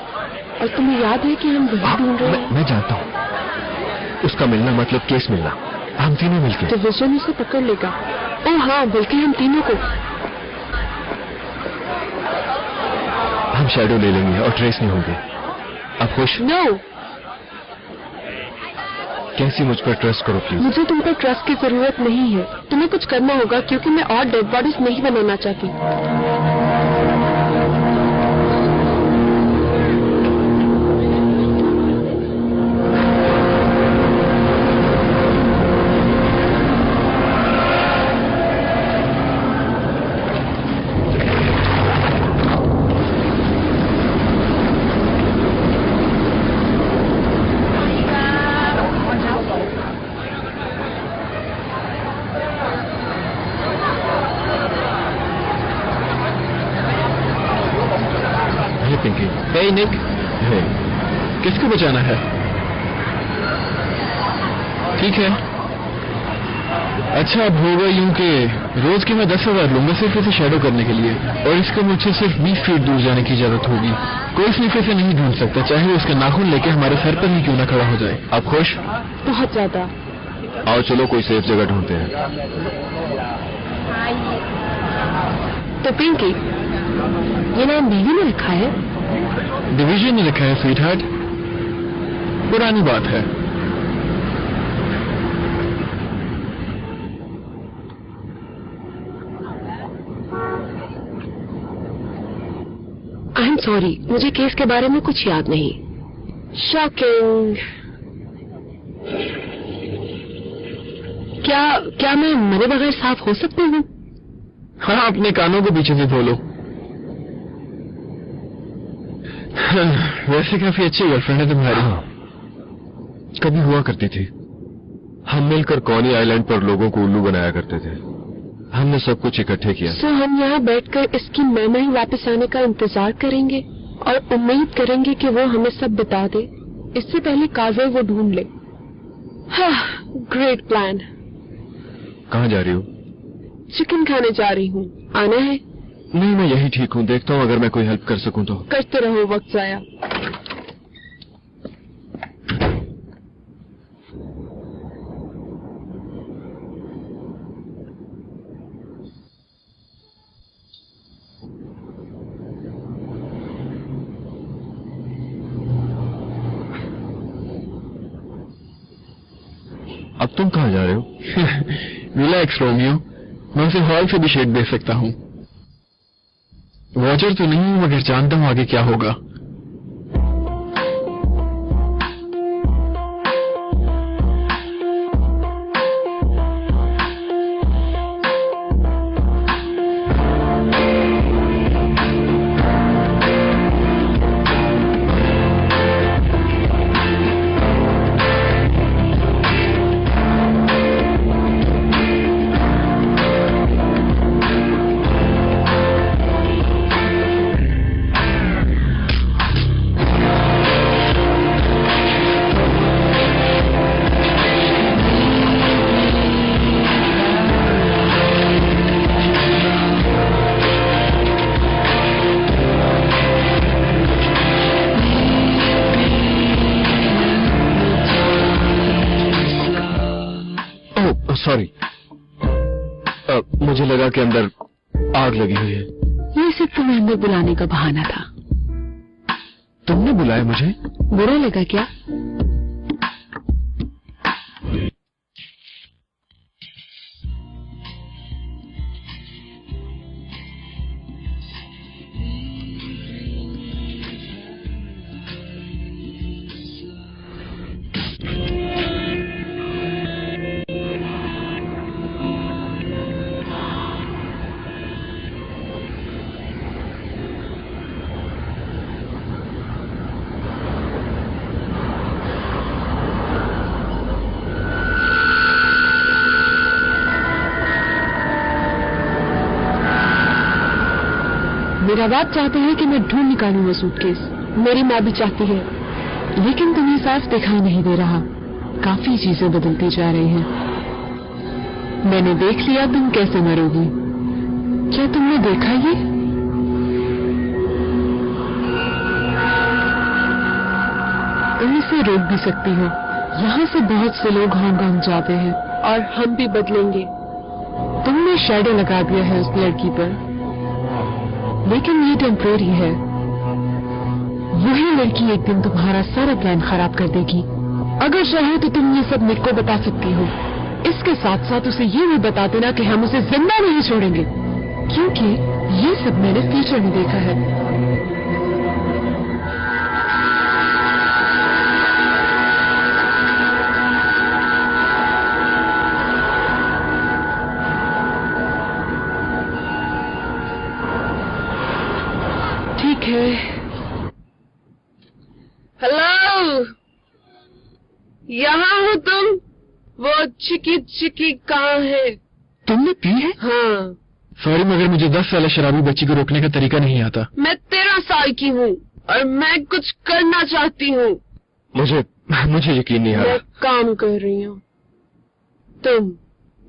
A: और तुम्हें याद है कि हम वही ढूंढ रहे हैं।
B: मैं जानता हूँ, उसका मिलना मतलब केस मिलना। हम तीनों मिलके।
A: डिवीजन उसे पकड़ लेगा। ओ हाँ, बल्कि हम तीनों को।
B: हम शैडो ले लेंगे और ट्रेस नहीं होंगे। अब खुश?
A: नो,
B: कैसी मुझ पर ट्रस्ट करो प्लीज।
A: मुझे तुम पर ट्रस्ट की जरूरत नहीं है। तुम्हें कुछ करना होगा क्योंकि मैं और डेड बॉडीज नहीं बनाना चाहती।
B: पिंकी।
F: हे निक,
B: हे,
F: किसको बचाना है? ठीक है। अच्छा, अब होगा यूं कि रोज के मैं 10,000 लूंगा सिर्फ इसे शैडो करने के लिए, और इसका मुझसे सिर्फ 20 फीट दूर जाने की इजाजत होगी। कोई सिर्फ इसे नहीं ढूंढ सकता, चाहे वो उसके नाखून लेके हमारे सर पर ही क्यों ना खड़ा हो जाए।
B: आप खुश?
A: बहुत ज्यादा।
B: आओ चलो कोई सेफ जगह ढूंढते हैं।
A: तो पिंकी, ये नाम बीवी ने लिखा है?
F: डिवीजन ने लिखा है स्वीट हार्ट। पुरानी बात है।
A: आई एम सॉरी, मुझे केस के बारे में कुछ याद नहीं। शॉकिंग। क्या मैं मरे बगैर साफ हो सकती हूँ?
F: हाँ, अपने कानों को पीछे से धो लो। वैसे काफी अच्छी गर्लफ्रेंड है तुम्हारी।
B: हाँ, कभी हुआ करती थी। हम मिलकर कॉनी आइलैंड पर लोगों को उल्लू बनाया करते थे। हमने सब कुछ इकट्ठे किया।
A: सो हम यहाँ बैठकर इसकी मेमोरी वापस आने का इंतजार करेंगे और उम्मीद करेंगे कि वो हमें सब बता दे, इससे पहले काजल वो ढूंढ ले। हाँ, ग्रेट प्लान।
B: कहाँ जा रही हो?
A: चिकन खाने जा रही हूँ। आना है?
B: नहीं, मैं यही ठीक हूँ। देखता हूँ अगर मैं कोई हेल्प कर सकूँ तो।
A: करते रहो वक्त जाया।
B: अब तुम कहाँ जा रहे हो?
F: रिलैक्स रोमियो, मैं उसे हॉल से भी शेड दे सकता हूँ। वॉचर तो नहीं हूँ, मगर जानता हूँ आगे क्या होगा। लगा कि अंदर आग लगी हुई है।
G: ये सिर्फ तुम्हें अंदर बुलाने का बहाना था।
F: तुमने बुलाया मुझे?
G: बुरा लगा क्या?
A: मेरा बाप चाहते हैं कि मैं ढूंढ निकालूं वो सूटकेस। मेरी माँ भी चाहती है, लेकिन तुम्हें साफ दिखाई नहीं दे रहा। काफी चीजें बदलती जा रही हैं। मैंने देख लिया तुम कैसे मरोगी। क्या तुमने देखा ये? तुम इसे रोक भी सकती हो। यहाँ से बहुत से लोग हांगकांग जाते हैं और हम भी बदलेंगे। तुमने शैडो लगा दिया है उस लड़की पर, लेकिन ये टेम्परेरी है। वही लड़की एक दिन तुम्हारा सारा प्लान खराब कर देगी। अगर चाहो तो तुम ये सब मेरे को बता सकती हो। इसके साथ साथ उसे ये भी बता देना कि हम उसे जिंदा नहीं छोड़ेंगे, क्योंकि ये सब मैंने फ्यूचर में देखा है। ठीक है। हेलो, यहाँ हो तुम? वो चिकी चिकी कहाँ है?
F: तुमने पी है?
A: हाँ।
F: सॉरी, मगर मुझे 10 साल शराबी बच्ची को रोकने का तरीका नहीं आता।
A: मैं 13 साल की हूँ और मैं कुछ करना चाहती हूँ।
F: मुझे यकीन नहीं आ रहा।
A: मैं काम कर रही हूँ।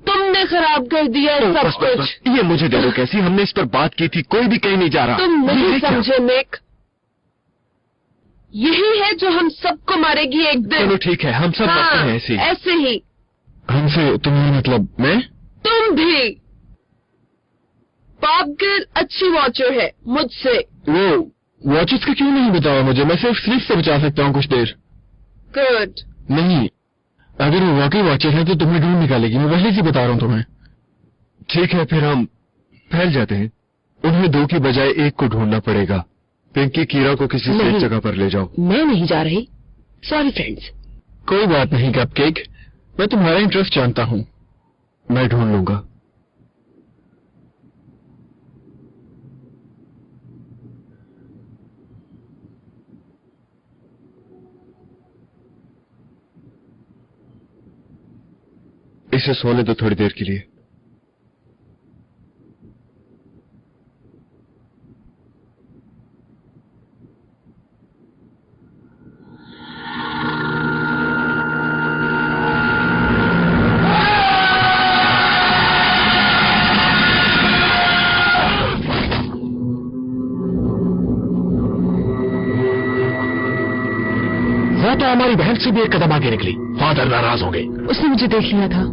A: तुमने खराब कर दिया सब कुछ।
F: ये मुझे दे दो। कैसी? हमने इस पर बात की थी। कोई भी कहीं नहीं जा रहा।
A: तुम नहीं समझे निक। यही है जो हम सबको मारेगी एक दिन।
F: चलो ठीक है, हम सब
A: हाँ,
F: हैं ऐसे ही।
A: ऐसे ही।
F: हमसे तुम्हारा मतलब? मैं?
A: तुम भी। पॉप गर्ल अच्छी वॉचर है मुझसे।
F: वो वॉचेस का क्यों नहीं बताया मुझे? मैं सिर्फ स्लिप से बचा सकता हूँ कुछ देर।
A: गुड।
F: नहीं, अगर वो वाकई वॉचर है तो तुम्हें ढूंढ निकालेगी। मैं पहले से बता रहा हूँ तुम्हें। ठीक है, फिर हम फैल जाते हैं। उन्हें 2 की बजाय 1 को ढूंढना पड़ेगा। पिंकी, कीरा को किसी सेफ जगह पर ले जाओ।
A: मैं नहीं जा रही। Sorry friends.
F: कोई बात नहीं कपकेक, मैं तुम्हारा इंटरेस्ट जानता हूँ। मैं ढूंढ लूंगा। इसे सोने दो थोड़ी देर के लिए।
E: वो तो हमारी बहन से भी एक कदम आगे निकली। फादर नाराज होंगे।
A: उसने मुझे देख लिया था।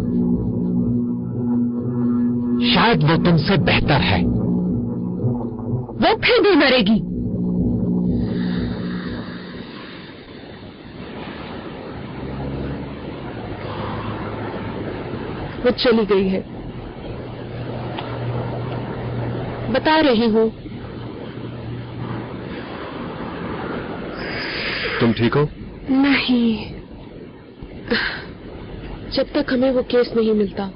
E: शायद वो तुमसे बेहतर है।
A: वो फिर भी मरेगी। वो चली गई है। बता रही हूँ।
F: तुम ठीक हो?
A: नहीं, जब तक हमें वो केस नहीं मिलता।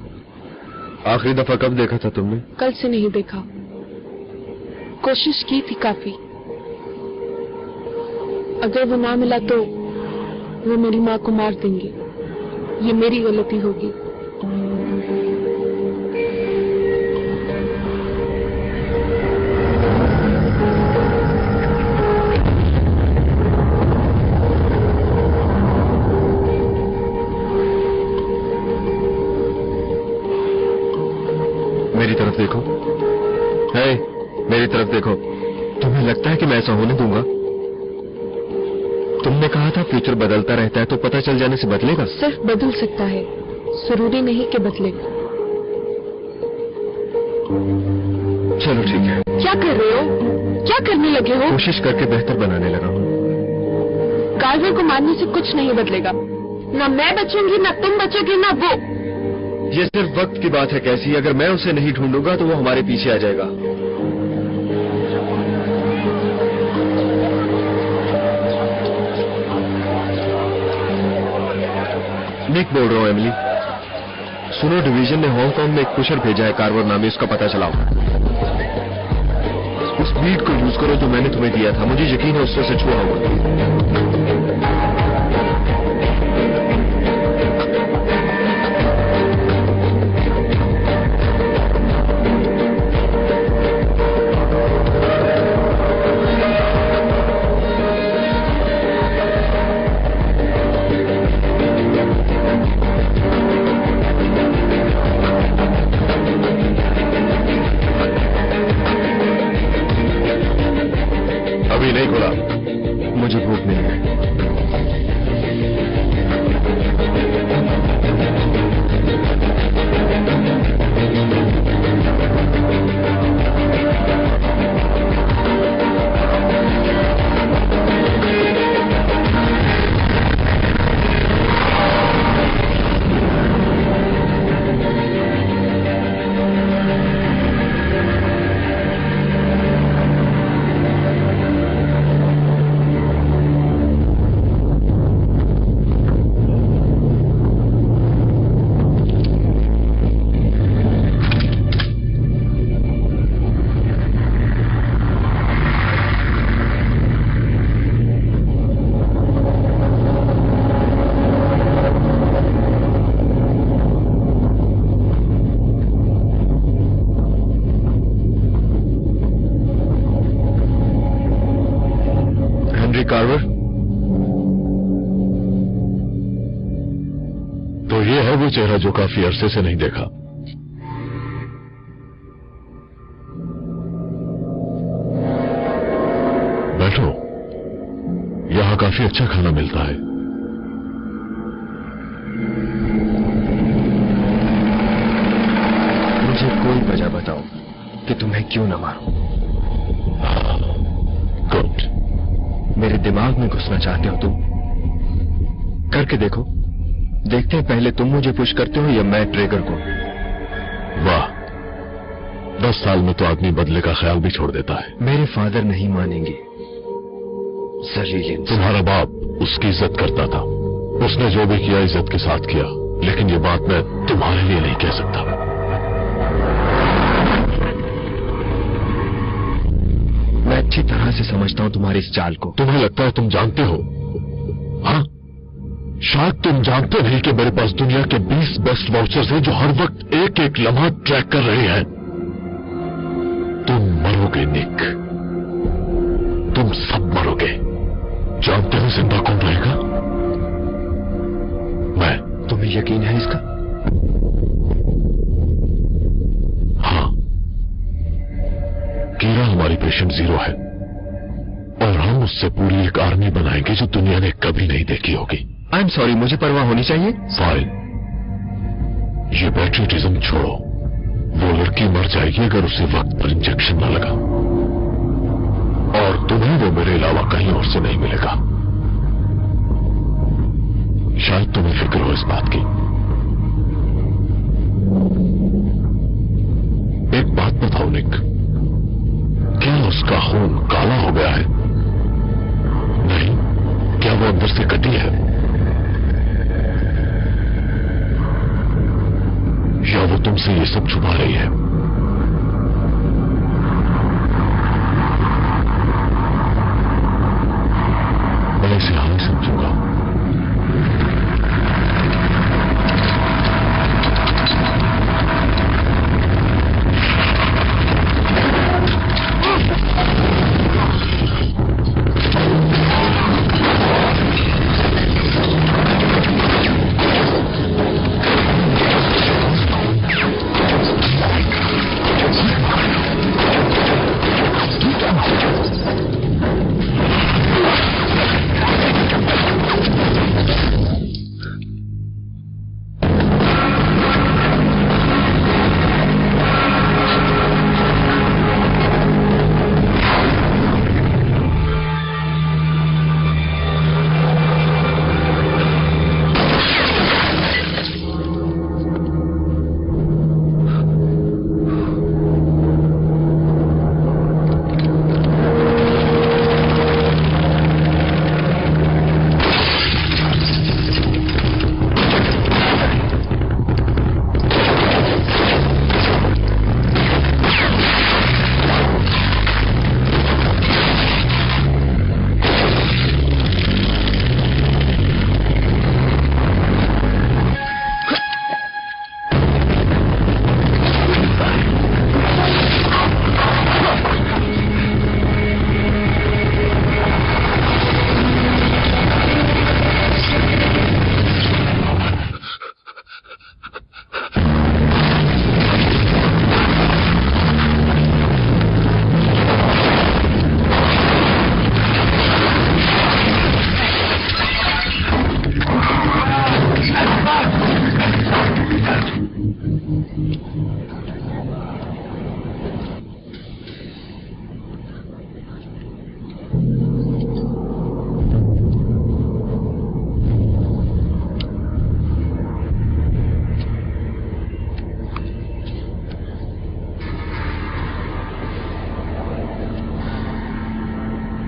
F: आखिरी दफा कब देखा था तुमने?
A: कल से नहीं देखा। कोशिश की थी काफी। अगर वो ना मिला तो वो मेरी माँ को मार देंगे। ये मेरी गलती होगी।
F: मेरी तरफ देखो। है, मेरी तरफ देखो। तुम्हें लगता है कि मैं ऐसा होने दूंगा? तुमने कहा था फ्यूचर बदलता रहता है, तो पता चल जाने से बदलेगा?
A: सिर्फ बदल सकता है, जरूरी नहीं कि बदले।
F: चलो ठीक है,
A: क्या कर रहे हो? क्या करने लगे हो?
F: कोशिश करके बेहतर बनाने लगा हूँ।
A: कार्वर को मारने से कुछ नहीं बदलेगा। ना मैं बचूंगी, ना तुम बचोगे, ना वो।
F: ये सिर्फ वक्त की बात है कैसी, अगर मैं उसे नहीं ढूंढूंगा तो वो हमारे पीछे आ जाएगा। निक बोल रहा हूँ एमिली। सुनो, डिवीजन ने हांगकांग में एक पुशर भेजा है कार्वर नामी, उसका पता चलाओ। उस बीट को यूज करो जो मैंने तुम्हें दिया था, मुझे यकीन है उससे सच हुआ होगा।
C: अभी नहीं खुला।
F: मुझे भूख नहीं है। कार्वर,
C: तो ये है वो चेहरा जो काफी अरसे से नहीं देखा। बैठो, यहां काफी अच्छा खाना मिलता है।
F: मुझे कोई वजह बताओ कि तुम्हें क्यों न मारूं।
C: गुड।
F: मेरे दिमाग में घुसना चाहते हो तुम? करके देखो। देखते हैं पहले तुम मुझे पुश करते हो या मैं ट्रेगर को।
C: वाह, 10 साल में तो आदमी बदले का ख्याल भी छोड़ देता है।
F: मेरे फादर नहीं मानेंगे। जलील इंसान।
C: तुम्हारा बाप उसकी इज्जत करता था, उसने जो भी किया इज्जत के साथ किया, लेकिन ये बात मैं तुम्हारे लिए नहीं कह सकता।
F: मैं अच्छी तरह से समझता हूं तुम्हारी इस चाल को।
C: तुम्हें लगता है तुम जानते हो? हाँ, शायद तुम जानते नहीं कि मेरे पास दुनिया के 20 बेस्ट वाउचर्स हैं जो हर वक्त एक एक लम्हा ट्रैक कर रहे हैं। तुम मरोगे निक, तुम सब मरोगे। जानते हो जिंदा कौन रहेगा? मैं।
F: तुम्हें यकीन है इसका?
C: हाँ, कीरा हमारी पेशेंट 0 है और हम उससे पूरी एक आर्मी बनाएंगे जो दुनिया ने कभी नहीं देखी होगी।
F: आई एम सॉरी, मुझे परवाह होनी चाहिए।
C: फाइन, ये पैट्रियटिज्म छोड़ो। वो लड़की मर जाएगी अगर उसे वक्त पर इंजेक्शन न लगा, और तुम्हें वो मेरे अलावा कहीं और से नहीं मिलेगा। शायद तुम्हें फिक्र हो इस बात की। एक बात बताओ निक, क्या उसका खून काला हो गया है? नहीं, क्या वो अंदर से कटी है? या वो तुमसे ये सब छुपा रही है? मैं इसे हाँ समझूंगा।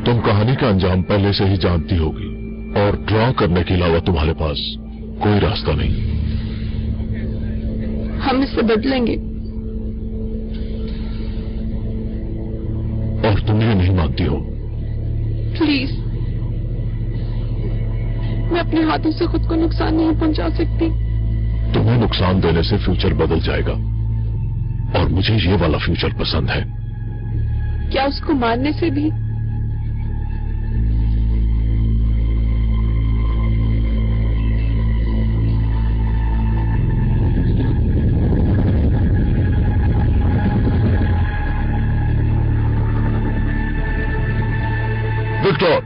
C: तुम कहानी का अंजाम पहले से ही जानती होगी और ड्रॉ करने के अलावा तुम्हारे पास कोई रास्ता नहीं।
A: हम इससे बदलेंगे।
C: और तुम ये नहीं मानती हो?
A: प्लीज, मैं अपने हाथों से खुद को नुकसान नहीं पहुंचा सकती।
C: तुम्हें नुकसान देने से फ्यूचर बदल जाएगा और मुझे ये वाला फ्यूचर पसंद है।
A: क्या उसको मारने से भी?
C: विक्टर,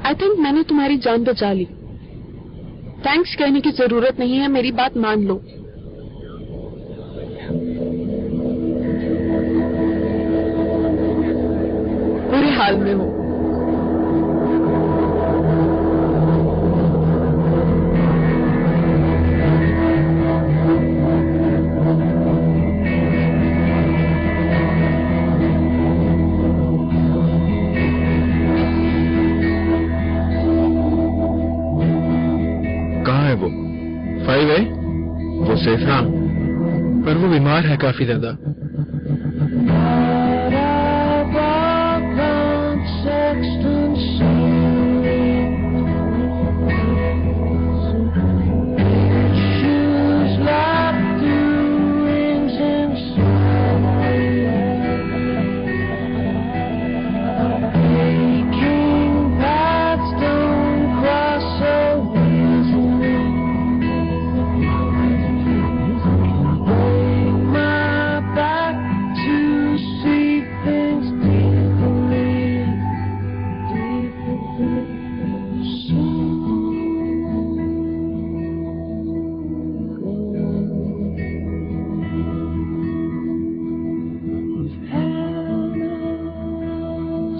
A: आई थिंक मैंने तुम्हारी जान बचा ली। थैंक्स कहने की जरूरत नहीं है, मेरी बात मान लो। बुरे हाल में हो।
F: कहाँ है वो? 5 है? वो सेफ है?
B: हाँ, पर वो बीमार है काफी ज्यादा।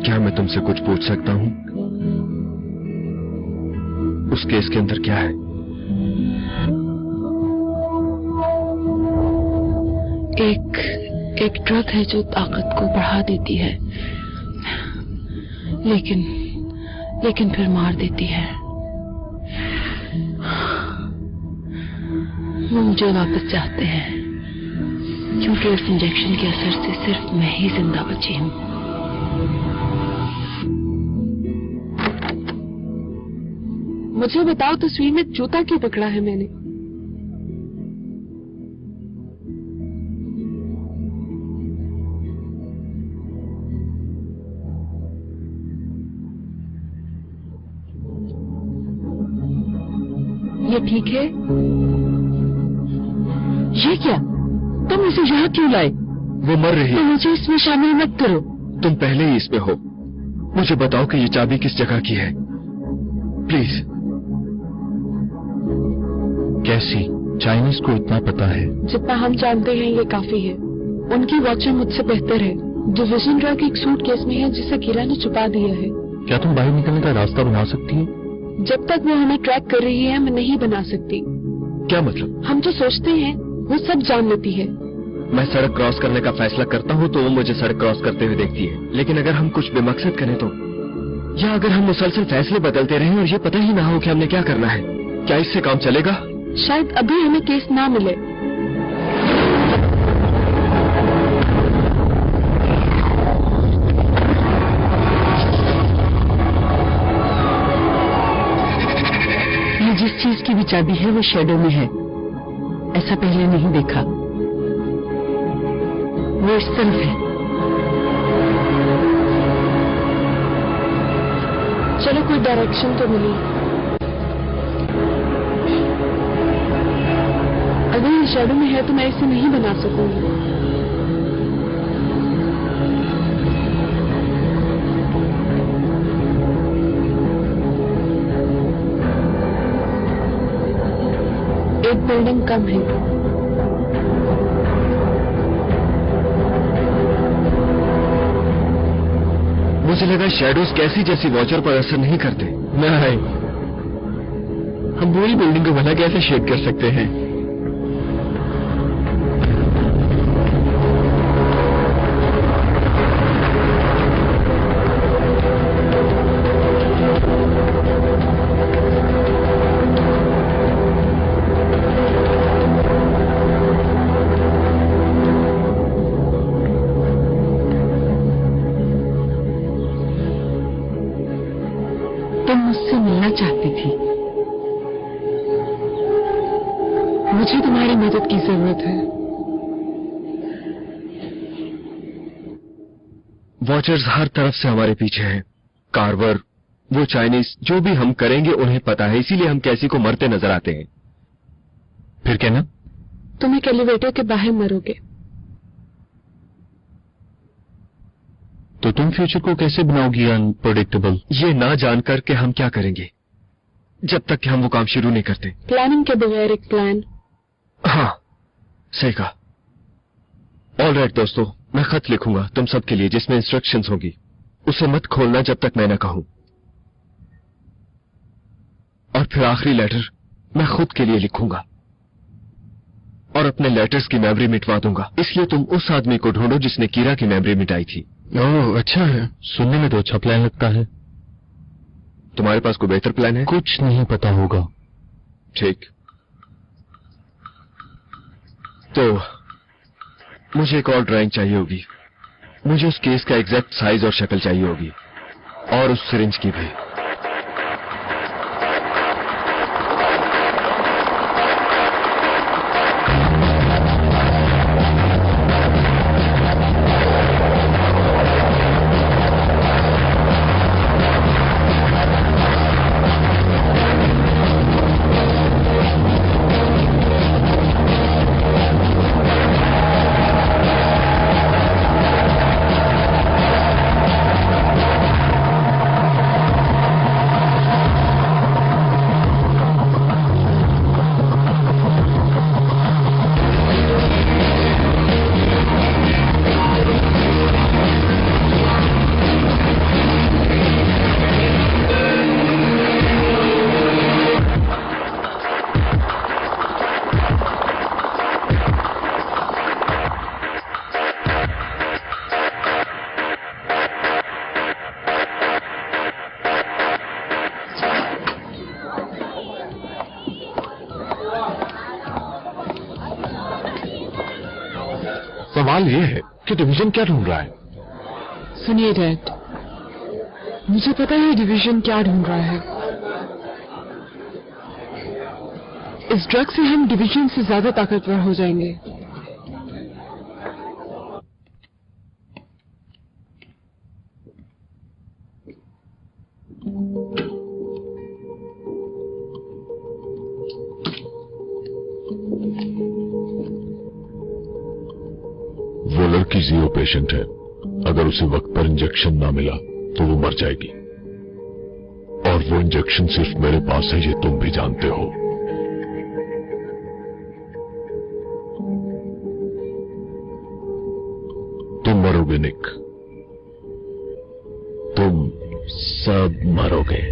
F: क्या मैं तुमसे कुछ पूछ सकता हूँ? उस केस के अंदर क्या है?
G: एक ड्रग है जो ताकत को बढ़ा देती है, लेकिन फिर मार देती है। वो मुझे वापस चाहते हैं क्योंकि उस इंजेक्शन के असर से सिर्फ मैं ही जिंदा बची हूँ।
A: मुझे बताओ, तस्वीर में जूता क्यों पकड़ा है मैंने? ये ठीक है?
G: ये क्या? तुम इसे यहाँ क्यों लाए?
F: वो मर रही
G: तो
F: है।
G: मुझे इसमें शामिल मत करो।
F: तुम पहले ही इसमें हो। मुझे बताओ कि ये चाबी किस जगह की है, प्लीज।
E: कैसी? चाइनीज को इतना पता है?
A: जितना हम जानते हैं ये काफी है। उनकी वॉचें मुझसे बेहतर है। डिविजन रॉक एक सूटकेस में है जिसे कीरा ने छुपा दिया है।
E: क्या तुम बाहर निकलने का रास्ता बना सकती हो?
A: जब तक वो हमें ट्रैक कर रही है मैं नहीं बना सकती।
F: क्या मतलब?
A: हम जो सोचते हैं वो सब जान लेती है।
F: मैं सड़क क्रॉस करने का फैसला करता हूँ तो वो मुझे सड़क क्रॉस करते हुए देखती है, लेकिन अगर हम कुछ बेमकसद करें तो, या अगर हम मुसलसल फैसले बदलते रहें और ये पता ही ना हो कि हमने क्या करना है, क्या इससे काम चलेगा?
A: शायद अभी हमें केस ना मिले।
G: ये जिस चीज की भी चाबी है वो शैडो में है। ऐसा पहले नहीं देखा। वो इस तरफ है।
A: चलो कोई डायरेक्शन तो मिली। अगर ये शैडो में है तो मैं इसे नहीं बना सकूंगी। एक बिल्डिंग कम है।
F: मुझे लगा शैडोज कैसी जैसी वॉचर पर असर नहीं करते। नहीं, हम पूरी बिल्डिंग को भला कैसे शेड कर सकते हैं?
G: तुम मुझसे मिलना चाहती थी।
A: मुझे तुम्हारी मदद की जरूरत है।
F: वॉचर्स हर तरफ से हमारे पीछे हैं। कार्वर, वो चाइनीज, जो भी हम करेंगे उन्हें पता है, इसीलिए हम कैसी को मरते नजर आते हैं। फिर क्या ना?
A: तुम एक एलिवेटर के बाहर मरोगे।
E: तो तुम फ्यूचर को कैसे बनाओगी अनप्रेडिक्टेबल?
F: ये ना जानकर के हम क्या करेंगे जब तक कि हम वो काम शुरू नहीं करते।
A: प्लानिंग के बगैर एक प्लान।
F: हाँ, सही कहा। ऑल राइट दोस्तों, मैं खत लिखूंगा तुम सबके लिए जिसमें इंस्ट्रक्शंस होगी। उसे मत खोलना जब तक मैं न कहूं। और फिर आखिरी लेटर मैं खुद के लिए लिखूंगा और अपने लेटर्स की मेमोरी मिटवा दूंगा। इसलिए तुम उस आदमी को ढूंढो जिसने कीरा की मेमोरी मिटाई थी।
E: ओह, अच्छा है। सुनने में तो अच्छा प्लान लगता है।
F: तुम्हारे पास कोई बेहतर प्लान है?
E: कुछ नहीं पता होगा।
F: ठीक, तो मुझे एक और ड्राइंग चाहिए होगी। मुझे उस केस का एग्जैक्ट साइज और शक्ल चाहिए होगी, और उस सिरिंज की भी।
C: सवाल यह है कि डिवीजन क्या ढूंढ रहा है।
A: सुनिए डैड, मुझे पता है डिवीजन क्या ढूंढ रहा है। इस ड्रग से हम डिवीजन से ज्यादा ताकतवर हो जाएंगे।
C: वो लड़की जीरो पेशेंट है। अगर उसे वक्त पर इंजेक्शन ना मिला तो वो मर जाएगी, और वो इंजेक्शन सिर्फ मेरे पास है, ये तुम भी जानते हो। तुम मरोगे निक, तुम सब मरोगे।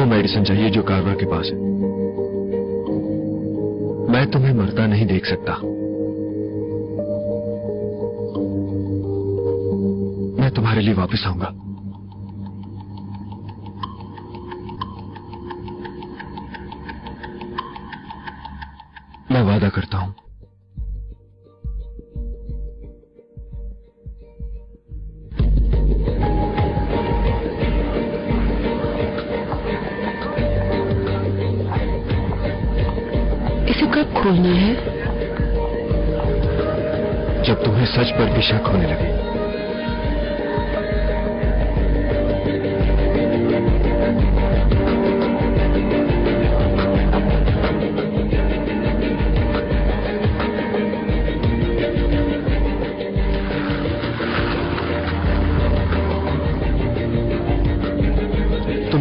F: मेडिसिन चाहिए जो कार्वर के पास है। मैं तुम्हें मरता नहीं देख सकता। मैं तुम्हारे लिए वापस आऊंगा। मैं वादा करता हूं।
A: इसे कब खोलना है?
F: जब तुम्हें सच पर भी शक होने लगे।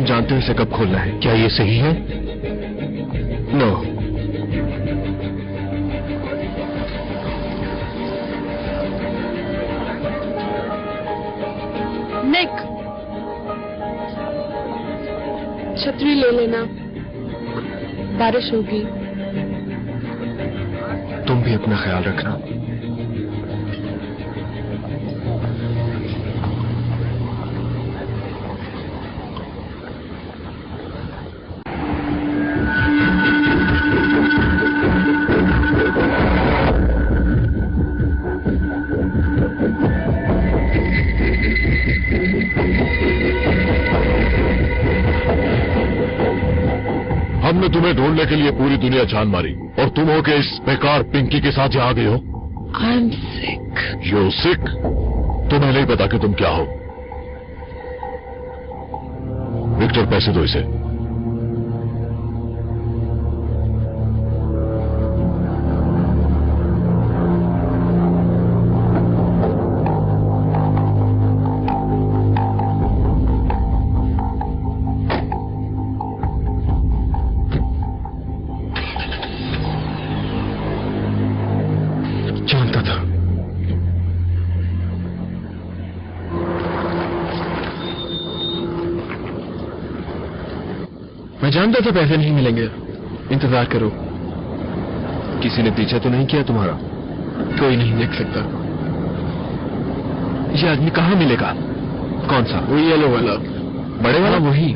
F: तुम जानते हो इसे कब खोलना है।
E: क्या ये सही है?
F: नो।
A: निक, छतरी ले लेना, बारिश होगी।
F: तुम भी अपना ख्याल रखना।
C: हमने तुम्हें ढूंढने के लिए पूरी दुनिया छान मारी और तुम हो के इस बेकार पिंकी के साथ यहाँ आ गए हो।
A: I'm sick.
C: You're sick? तुम्हें नहीं पता कि तुम क्या हो। विक्टर, पैसे दो इसे।
F: जानता था।
B: मैं जानता था पैसे नहीं मिलेंगे। इंतजार करो।
F: किसी ने पीछा तो नहीं किया तुम्हारा?
B: कोई नहीं देख सकता।
F: ये आदमी कहाँ मिलेगा? कौन सा?
B: वो येलो वाला,
F: बड़े वाला? वही।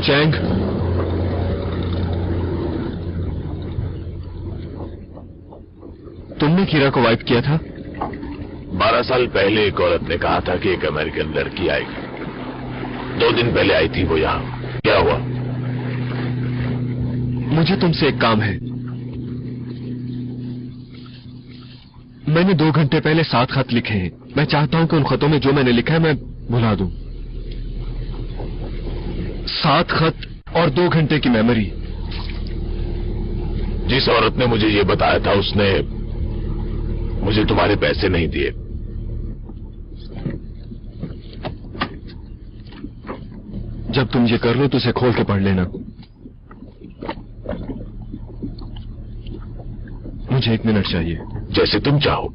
F: चैंग, तुमने कीरा को वाइप किया था?
C: 12 साल पहले एक औरत ने कहा था कि एक अमेरिकन लड़की आएगी। 2 दिन पहले आई थी वो यहाँ। क्या हुआ?
F: मुझे तुमसे एक काम है। मैंने 2 घंटे पहले 7 खत लिखे हैं। मैं चाहता हूं कि उन खतों में जो मैंने लिखा है मैं भुला दूं। 7 खत और 2 घंटे की मेमोरी।
C: जिस औरत ने मुझे ये बताया था उसने मुझे तुम्हारे पैसे नहीं दिए।
F: जब तुम ये कर लो तो उसे खोल के पढ़ लेना। मुझे 1 मिनट चाहिए।
C: जैसे तुम चाहो।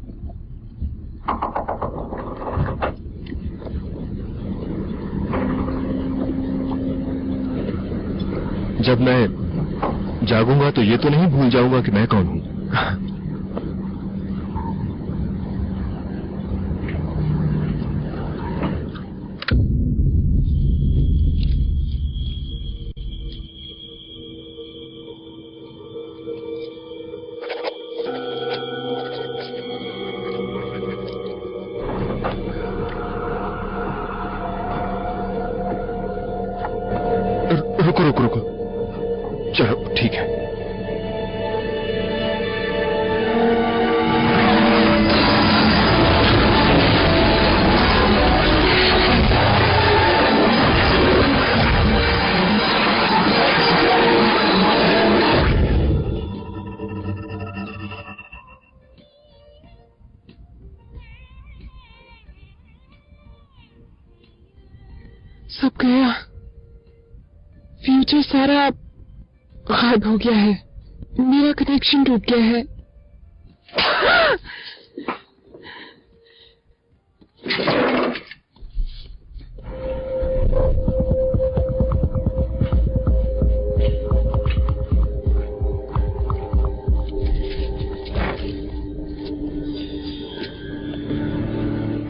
F: जब मैं जागूंगा तो ये तो नहीं भूल जाऊंगा कि मैं कौन हूं। रुको। चलो ठीक है।
A: सब गया। फ्यूचर सारा गायब हो गया है। मेरा कनेक्शन टूट गया है।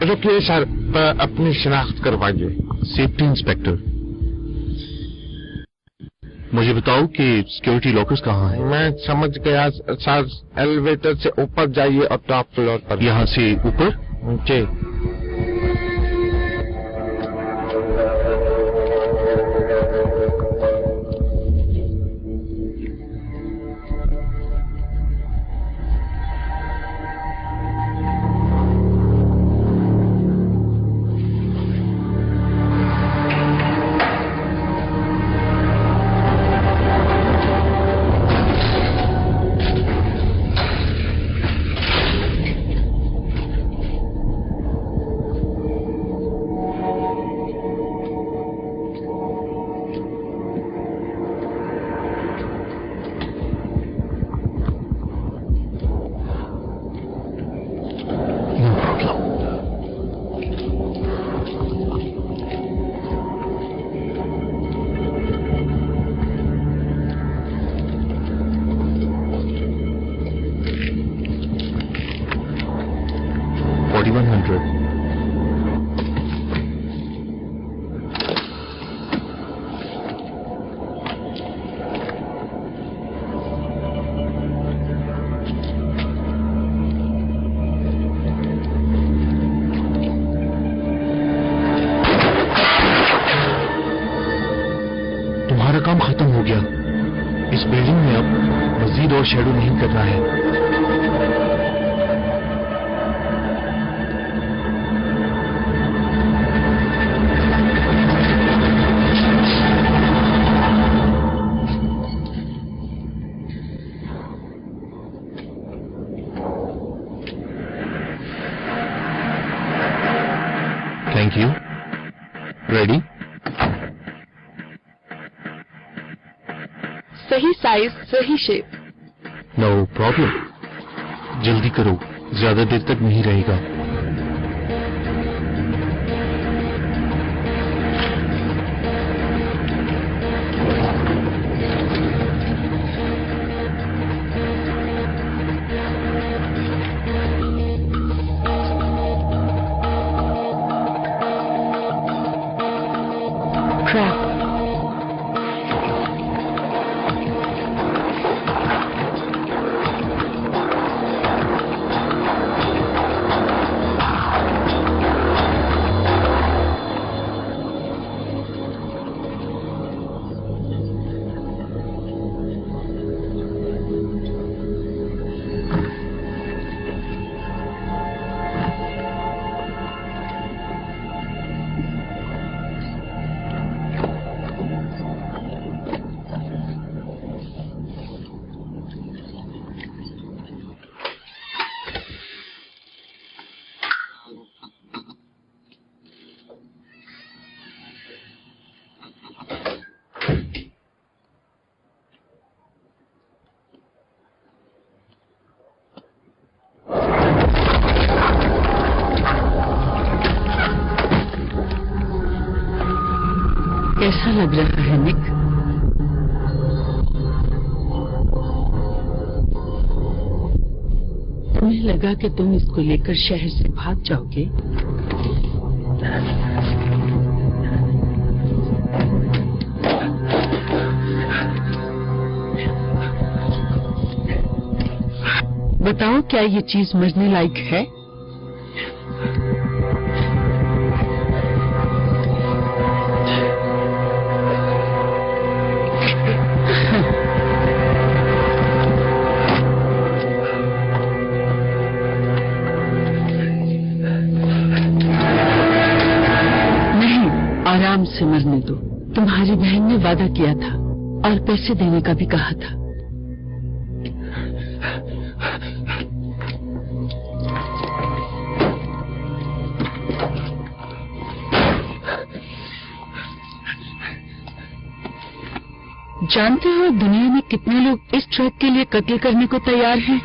E: रुकिए सर, अपनी शिनाख्त करवाइए।
C: सेफ्टी इंस्पेक्टर, मुझे बताओ कि सिक्योरिटी लॉकर्स कहाँ हैं?
E: मैं समझ गया सर। एलिवेटर से ऊपर जाइए और टॉप फ्लोर पर।
C: यहाँ से ऊपर?
E: जी।
F: 3100।
E: तुम्हारा काम खत्म हो गया। इस बिल्डिंग में अब मजीद और शेडो नहीं करना है। Thank you. रेडी?
A: सही साइज, सही शेप।
E: No problem. जल्दी करो, ज्यादा देर तक नहीं रहेगा।
A: ट्रैप।
G: कैसा लग रहा है निक? तुम्हें लगा कि तुम इसको लेकर शहर से भाग जाओगे? बताओ, क्या ये चीज मरने लायक है? आराम से मरने दो। तुम्हारी बहन ने वादा किया था और पैसे देने का भी कहा था। जानते हो दुनिया में कितने लोग इस ट्रक के लिए कत्ल करने को तैयार हैं?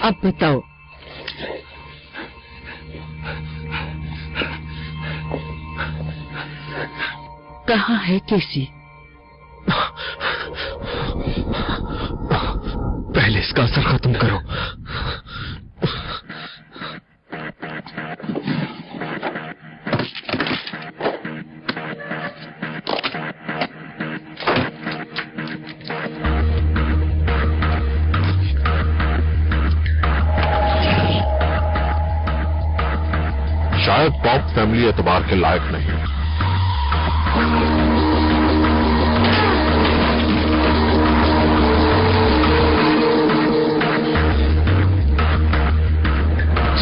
G: अब बताओ, कहाँ है केसी?
F: पहले इसका असर खत्म करो।
C: शायद पॉप फैमिली एतबार के लायक नहीं।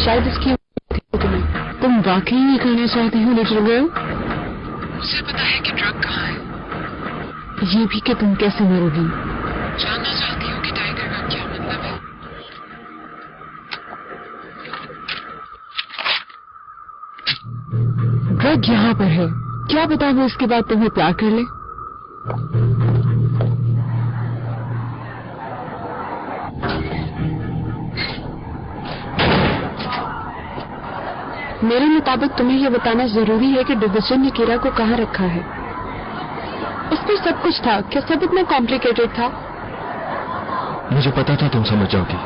A: शायद इसकी
G: तुम वाकई नहीं करना चाहती हो लिटिल गर्ल? मुझे पता है कि ड्रग कहाँ है। ये भी कि तुम कैसे मरोगी। जानना चाहती हो कि टाइगर का क्या मतलब है? ड्रग यहाँ पर है। क्या पता वो इसके बाद तुम्हें प्यार कर ले।
A: मेरे मुताबिक तुम्हें यह बताना जरूरी है कि डिवीजन ने कीरा को कहाँ रखा है। उसमें सब कुछ था। क्या सब इतना कॉम्प्लिकेटेड था?
F: मुझे पता था तुम समझ जाओगी।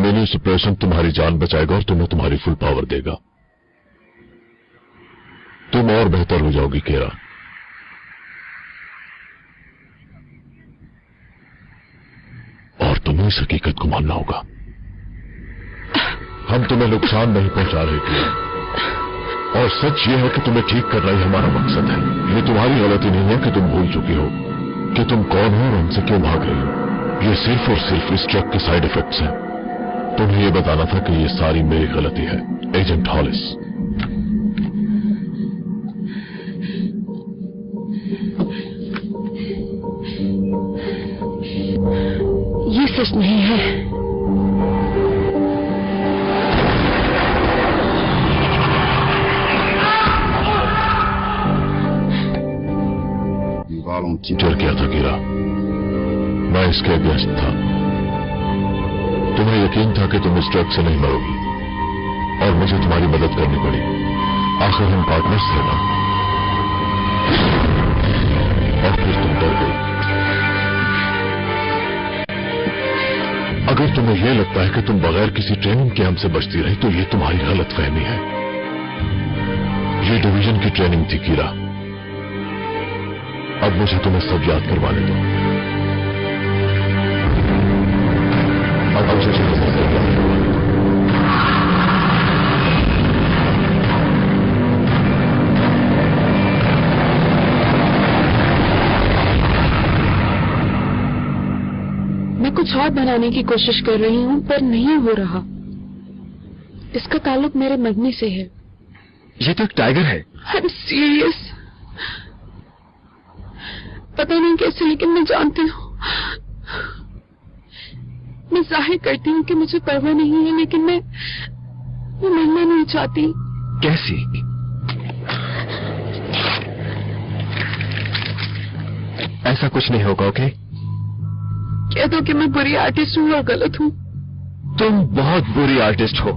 C: इम्यूनो सप्रेशन तुम्हारी जान बचाएगा और तुम्हें तुम्हारी फुल पावर देगा। तुम और बेहतर हो जाओगी कीरा। और तुम्हें इस हकीकत को मानना होगा, हम तुम्हें नुकसान नहीं पहुंचा रहे कीरा। और सच यह है कि तुम्हें ठीक करना ही हमारा मकसद है। ये तुम्हारी गलती नहीं है कि तुम भूल चुकी हो कि तुम कौन हो और हमसे क्यों भाग रही हो। ये सिर्फ और सिर्फ इस ड्रग के साइड इफेक्ट्स हैं। तुम्हें यह बताना था कि ये सारी मेरी गलती है, एजेंट हॉलिस।
A: ये सच नहीं है।
C: डर क्या था कीरा, मैं इसके अगेंस्ट था। तुम्हें यकीन था कि तुम इस ड्रग से नहीं मरोगी और मुझे तुम्हारी मदद करनी पड़ी। आखिर हम पार्टनर्स थे ना। और फिर तुम डर गई। अगर तुम्हें यह लगता है कि तुम बगैर किसी ट्रेनिंग के हमसे बचती रही तो ये तुम्हारी गलतफहमी है। ये डिवीजन की ट्रेनिंग थी कीरा। अब मुझे तुम्हें सब याद करवाने दो। अब मुझे तुम्हें सब याद करवाने दो।
A: मैं कुछ और बनाने की कोशिश कर रही हूँ पर नहीं हो रहा। इसका ताल्लुक मेरे मरने से है।
F: ये तो एक टाइगर है।
A: I'm serious। पता नहीं कैसे लेकिन मैं जानती हूँ। मैं जाहिर करती हूँ कि मुझे परवाह नहीं है लेकिन मैं मरना नहीं चाहती।
F: कैसी? ऐसा कुछ नहीं होगा, ओके?
A: कह दो कि मैं बुरी आर्टिस्ट हूँ और गलत हूँ।
F: तुम बहुत बुरी आर्टिस्ट हो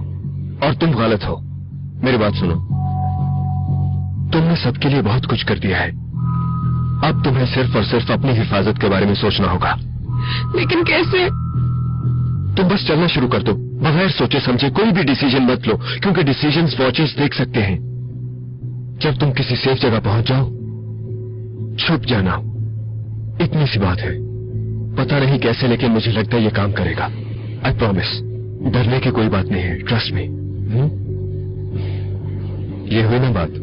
F: और तुम गलत हो। मेरी बात सुनो, तुमने सबके लिए बहुत कुछ कर दिया है। अब तुम्हें सिर्फ और सिर्फ अपनी हिफाजत के बारे में सोचना होगा।
A: लेकिन कैसे?
F: तुम बस चलना शुरू कर दो, बगैर सोचे समझे कोई भी डिसीजन मत लो, क्योंकि डिसीजंस वॉचर्स देख सकते हैं। जब तुम किसी सेफ जगह पहुंच जाओ, छुप जाना। इतनी सी बात है। पता नहीं कैसे लेकिन मुझे लगता है ये काम करेगा। I promise. डरने की कोई बात नहीं है, ट्रस्ट मी। ये हुई ना बात?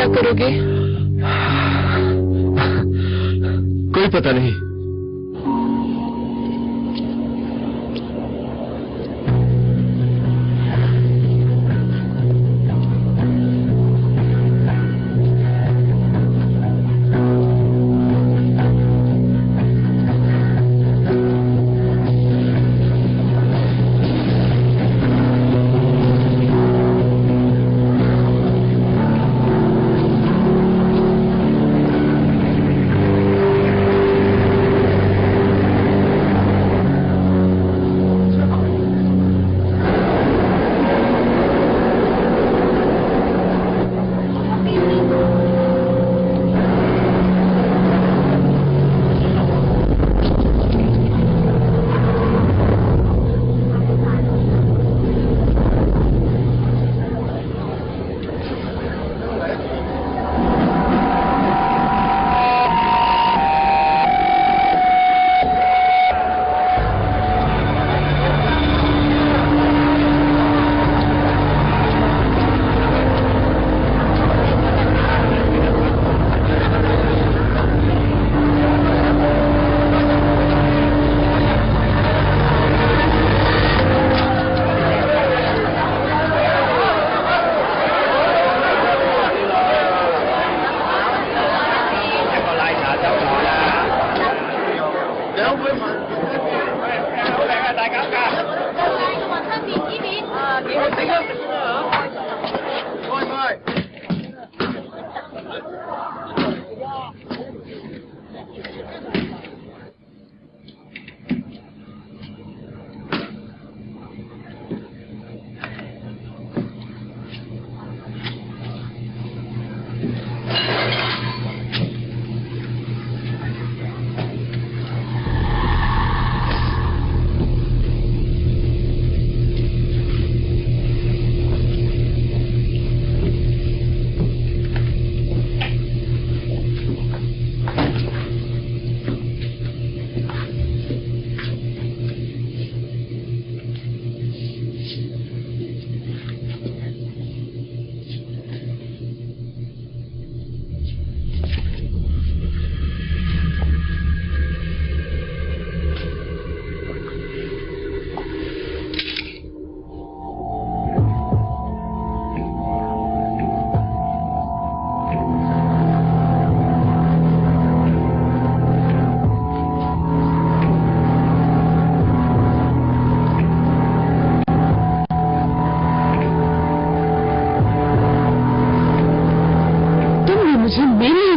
A: करोगे?
F: कोई पता नहीं।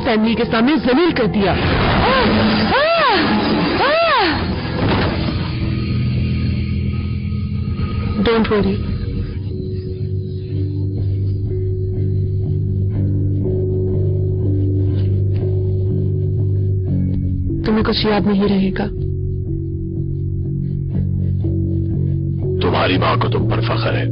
A: फैमिली के सामने जलील कर दिया। डोंट वरी, तुम्हें कुछ याद नहीं रहेगा।
C: तुम्हारी माँ को तुम पर फख्र है।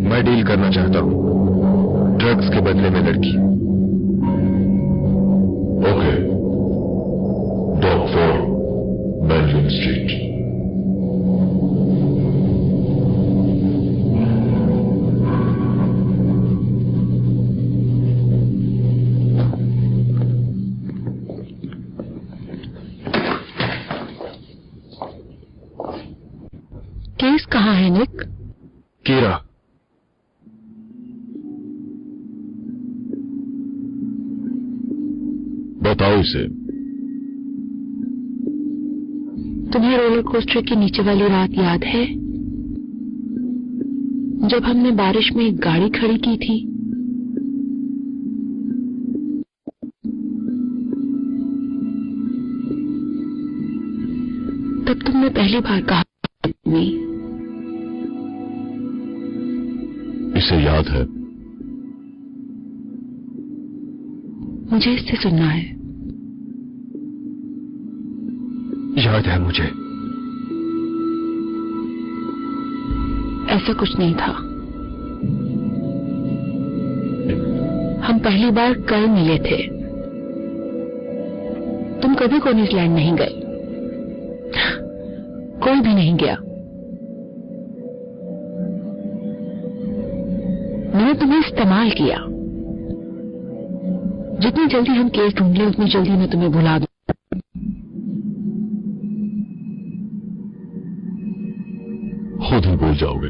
F: मैं डील करना चाहता हूँ, ड्रग्स के बदले में लड़की।
C: Okay, dog 4 Belgium street.
G: Case कहाँ है निक?
F: कीरा,
C: बताओ इसे।
G: तुम्हें रोलर कोस्टर के नीचे वाली रात याद है जब हमने बारिश में एक गाड़ी खड़ी की थी? तब तुमने पहली बार कहा नहीं।
C: इसे याद है?
G: मुझे इससे सुनना है।
F: याद है मुझे।
G: ऐसा कुछ नहीं था। हम पहली बार कल मिले थे। तुम कभी कोनिसलैंड नहीं गए, कोई भी नहीं गया। मैंने तुम्हें इस्तेमाल किया। जितनी जल्दी हम केस ढूंढ लें उतनी जल्दी मैं तुम्हें भुला दूं।
C: खुद ही भूल जाओगे।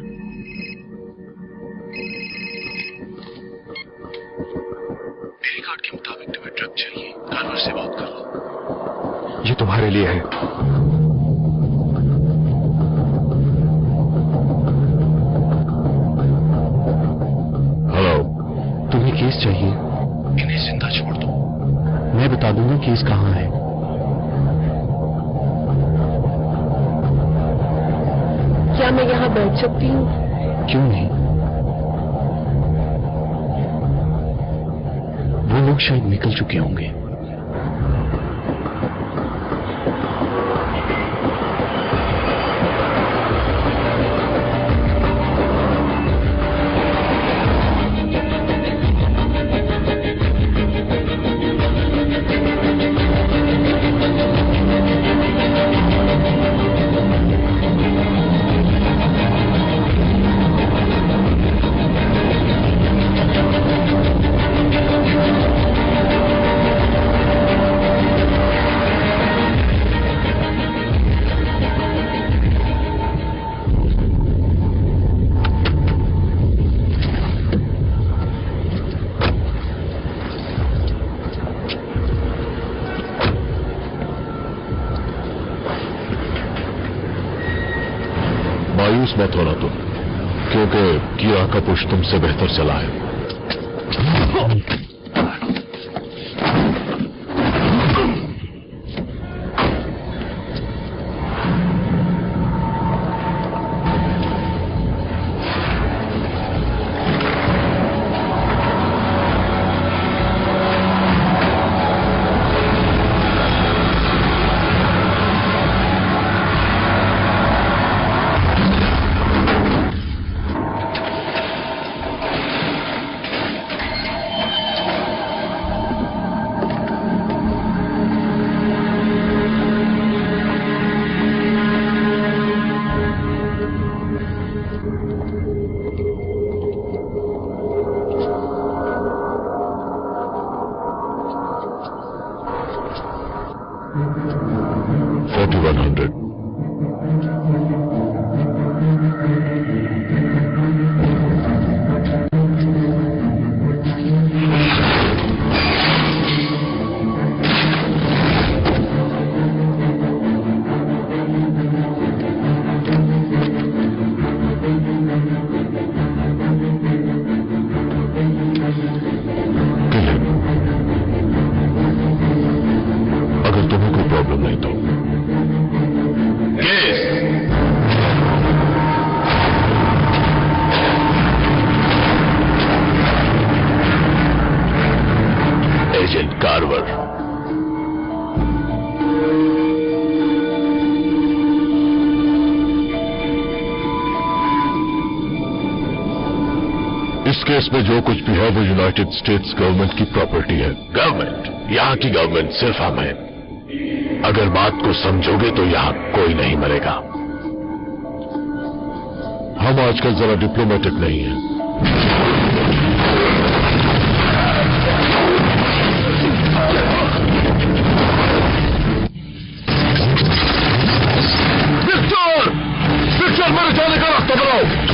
B: मेरी कार्ड के मुताबिक तुम्हें ड्रग चाहिए, कारवर से बात करो।
F: ये तुम्हारे लिए है।
C: हेलो,
B: तुम्हें केस चाहिए? इन्हें जिंदा छोड़ दो, मैं बता दूंगा केस कहाँ है।
A: क्या मैं यहाँ बैठ सकती हूँ?
B: क्यों नहीं? वो लोग शायद निकल चुके होंगे।
C: मायूस मत होना तुम, क्योंकि कीरा का पुश तुमसे बेहतर चला है। मालूम नहीं तो। Case agent Carver. इस केस में जो कुछ भी है वो यूनाइटेड स्टेट्स गवर्नमेंट की प्रॉपर्टी है। गवर्नमेंट, यहाँ की गवर्नमेंट सिर्फ हम है। अगर बात को समझोगे तो यहाँ कोई नहीं मरेगा। हम आजकल जरा डिप्लोमेटिक नहीं है। विक्टर! विक्टर, मेरे जाने का रास्ता बनाओ।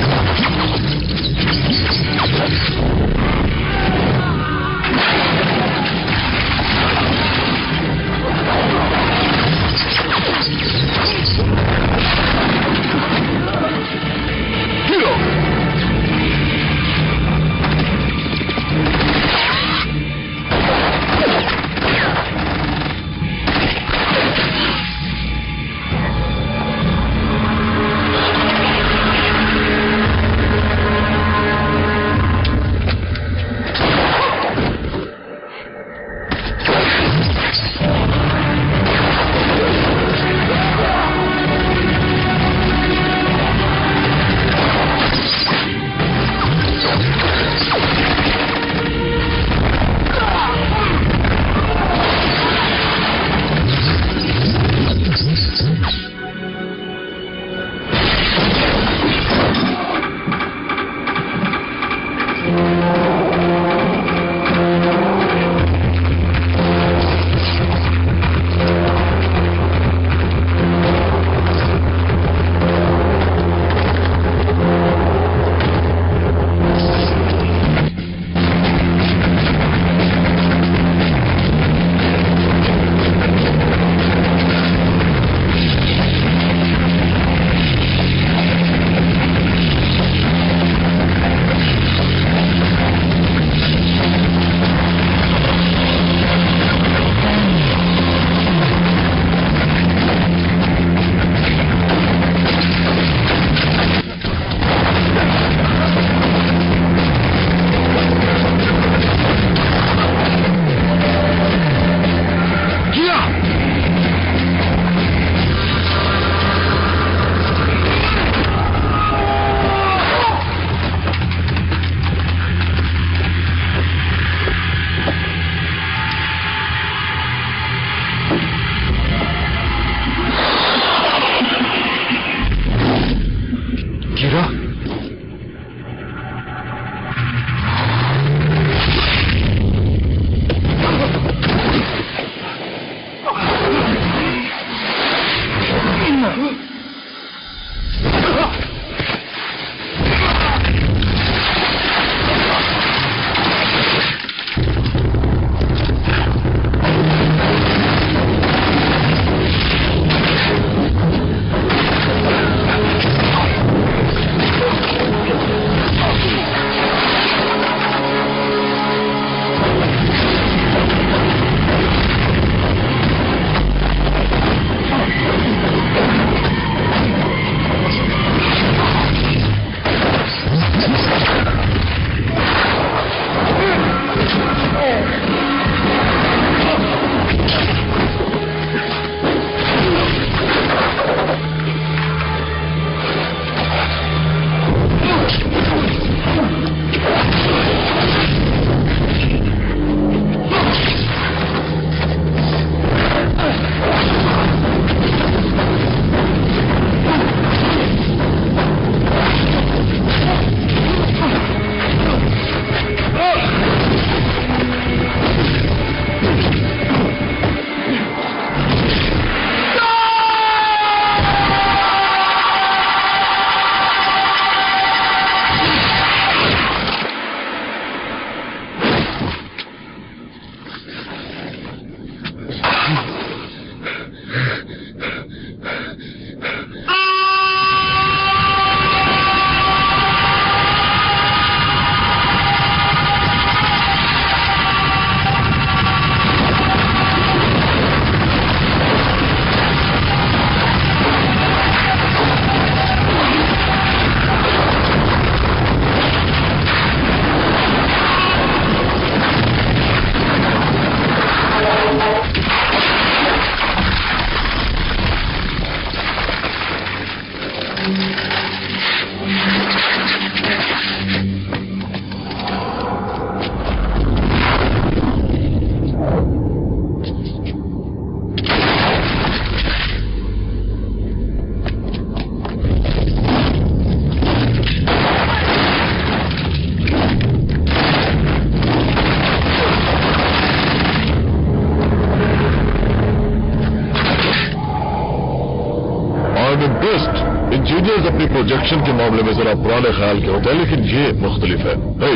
C: बेस्ट इंजीनियर्स अपनी प्रोजेक्शन के मामले में जरा पुराने ख्याल के होते हैं, लेकिन ये मुख्तलिफ है। हे,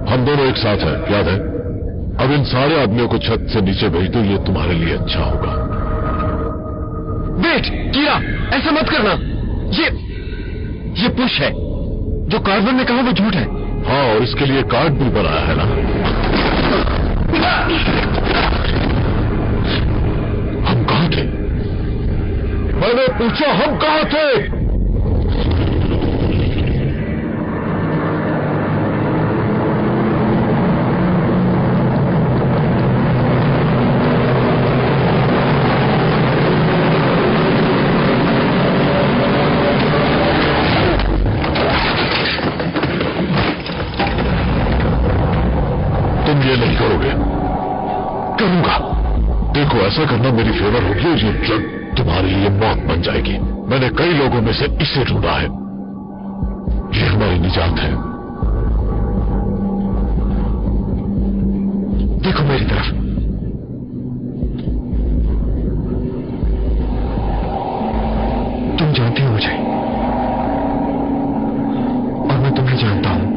C: हम दोनों एक साथ हैं, याद है? अब इन सारे आदमियों को छत से नीचे भेज दो, ये तुम्हारे लिए अच्छा होगा।
F: वेट कीरा, ऐसा मत करना। ये पुश है, जो कार्बन ने कहा वो झूठ है।
C: हाँ, और इसके लिए कार्ड भी बनाया है ना। हम कहाँ थे? मैंने पूछा हम कहाँ थे? तुम ये नहीं करोगे। करूंगा। देखो, ऐसा करना मेरी फेवर होगी और ये ड्रग तुम्हारे लिए मौत बन जाएगी। मैंने कई लोगों में से इसे ढूंढा है। ये हमारी निजात है।
F: देखो मेरी तरफ। तुम जानती हो मुझे और मैं तुम्हें जानता हूं।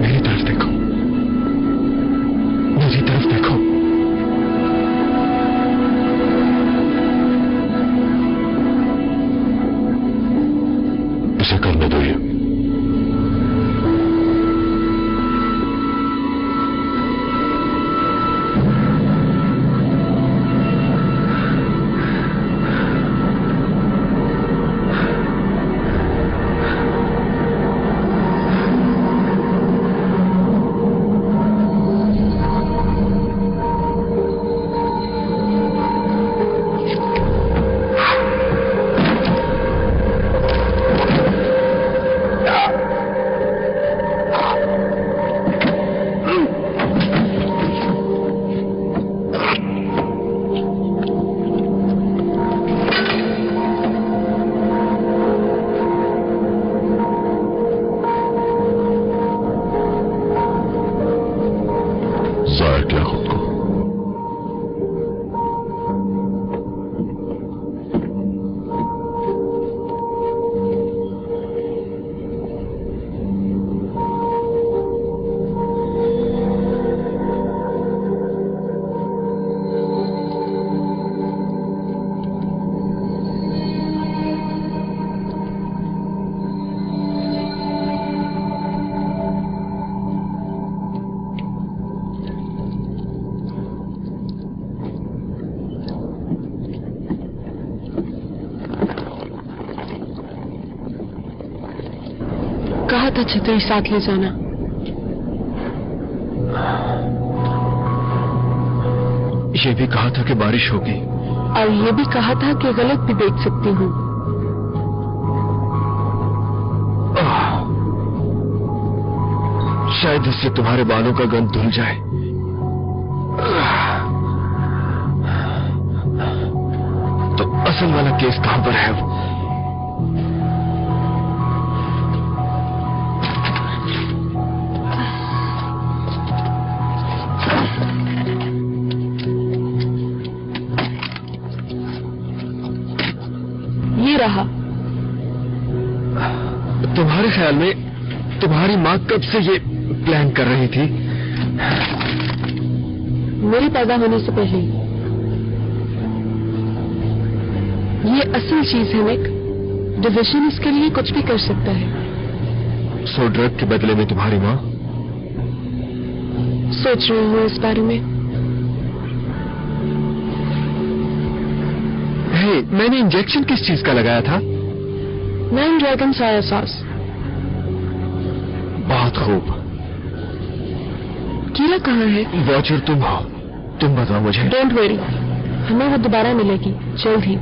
F: मेरी तरफ देखो, मेरी तरफ देखो।
C: इसे करने दो। ये जाया किया खुद को।
A: कहा था छतरी साथ ले जाना।
F: ये भी कहा था कि बारिश होगी।
A: और ये भी कहा था कि गलत भी देख सकती हूँ।
F: शायद इससे तुम्हारे बालों का गंध धुल जाए। तो असल वाला केस कहां पर है?
A: ये रहा।
F: तुम्हारे ख्याल में तुम्हारी माँ कब से ये प्लान कर रही थी?
A: मेरे पैदा होने से पहले। ये असल चीज है निक। डिविजन इसके लिए कुछ भी कर सकता है।
F: सो ड्रग के बदले में तुम्हारी माँ?
A: सोच रही हूँ इस बारे में।
F: हे, मैंने इंजेक्शन किस चीज का लगाया था?
A: 9 ड्रैगन सोया सॉस।
F: बहुत खूब।
A: कीरा कहाँ है?
F: वॉचर तुम हो, तुम बताओ मुझे।
A: डोंट वरी, हमें वो दोबारा मिलेगी जल्द ही।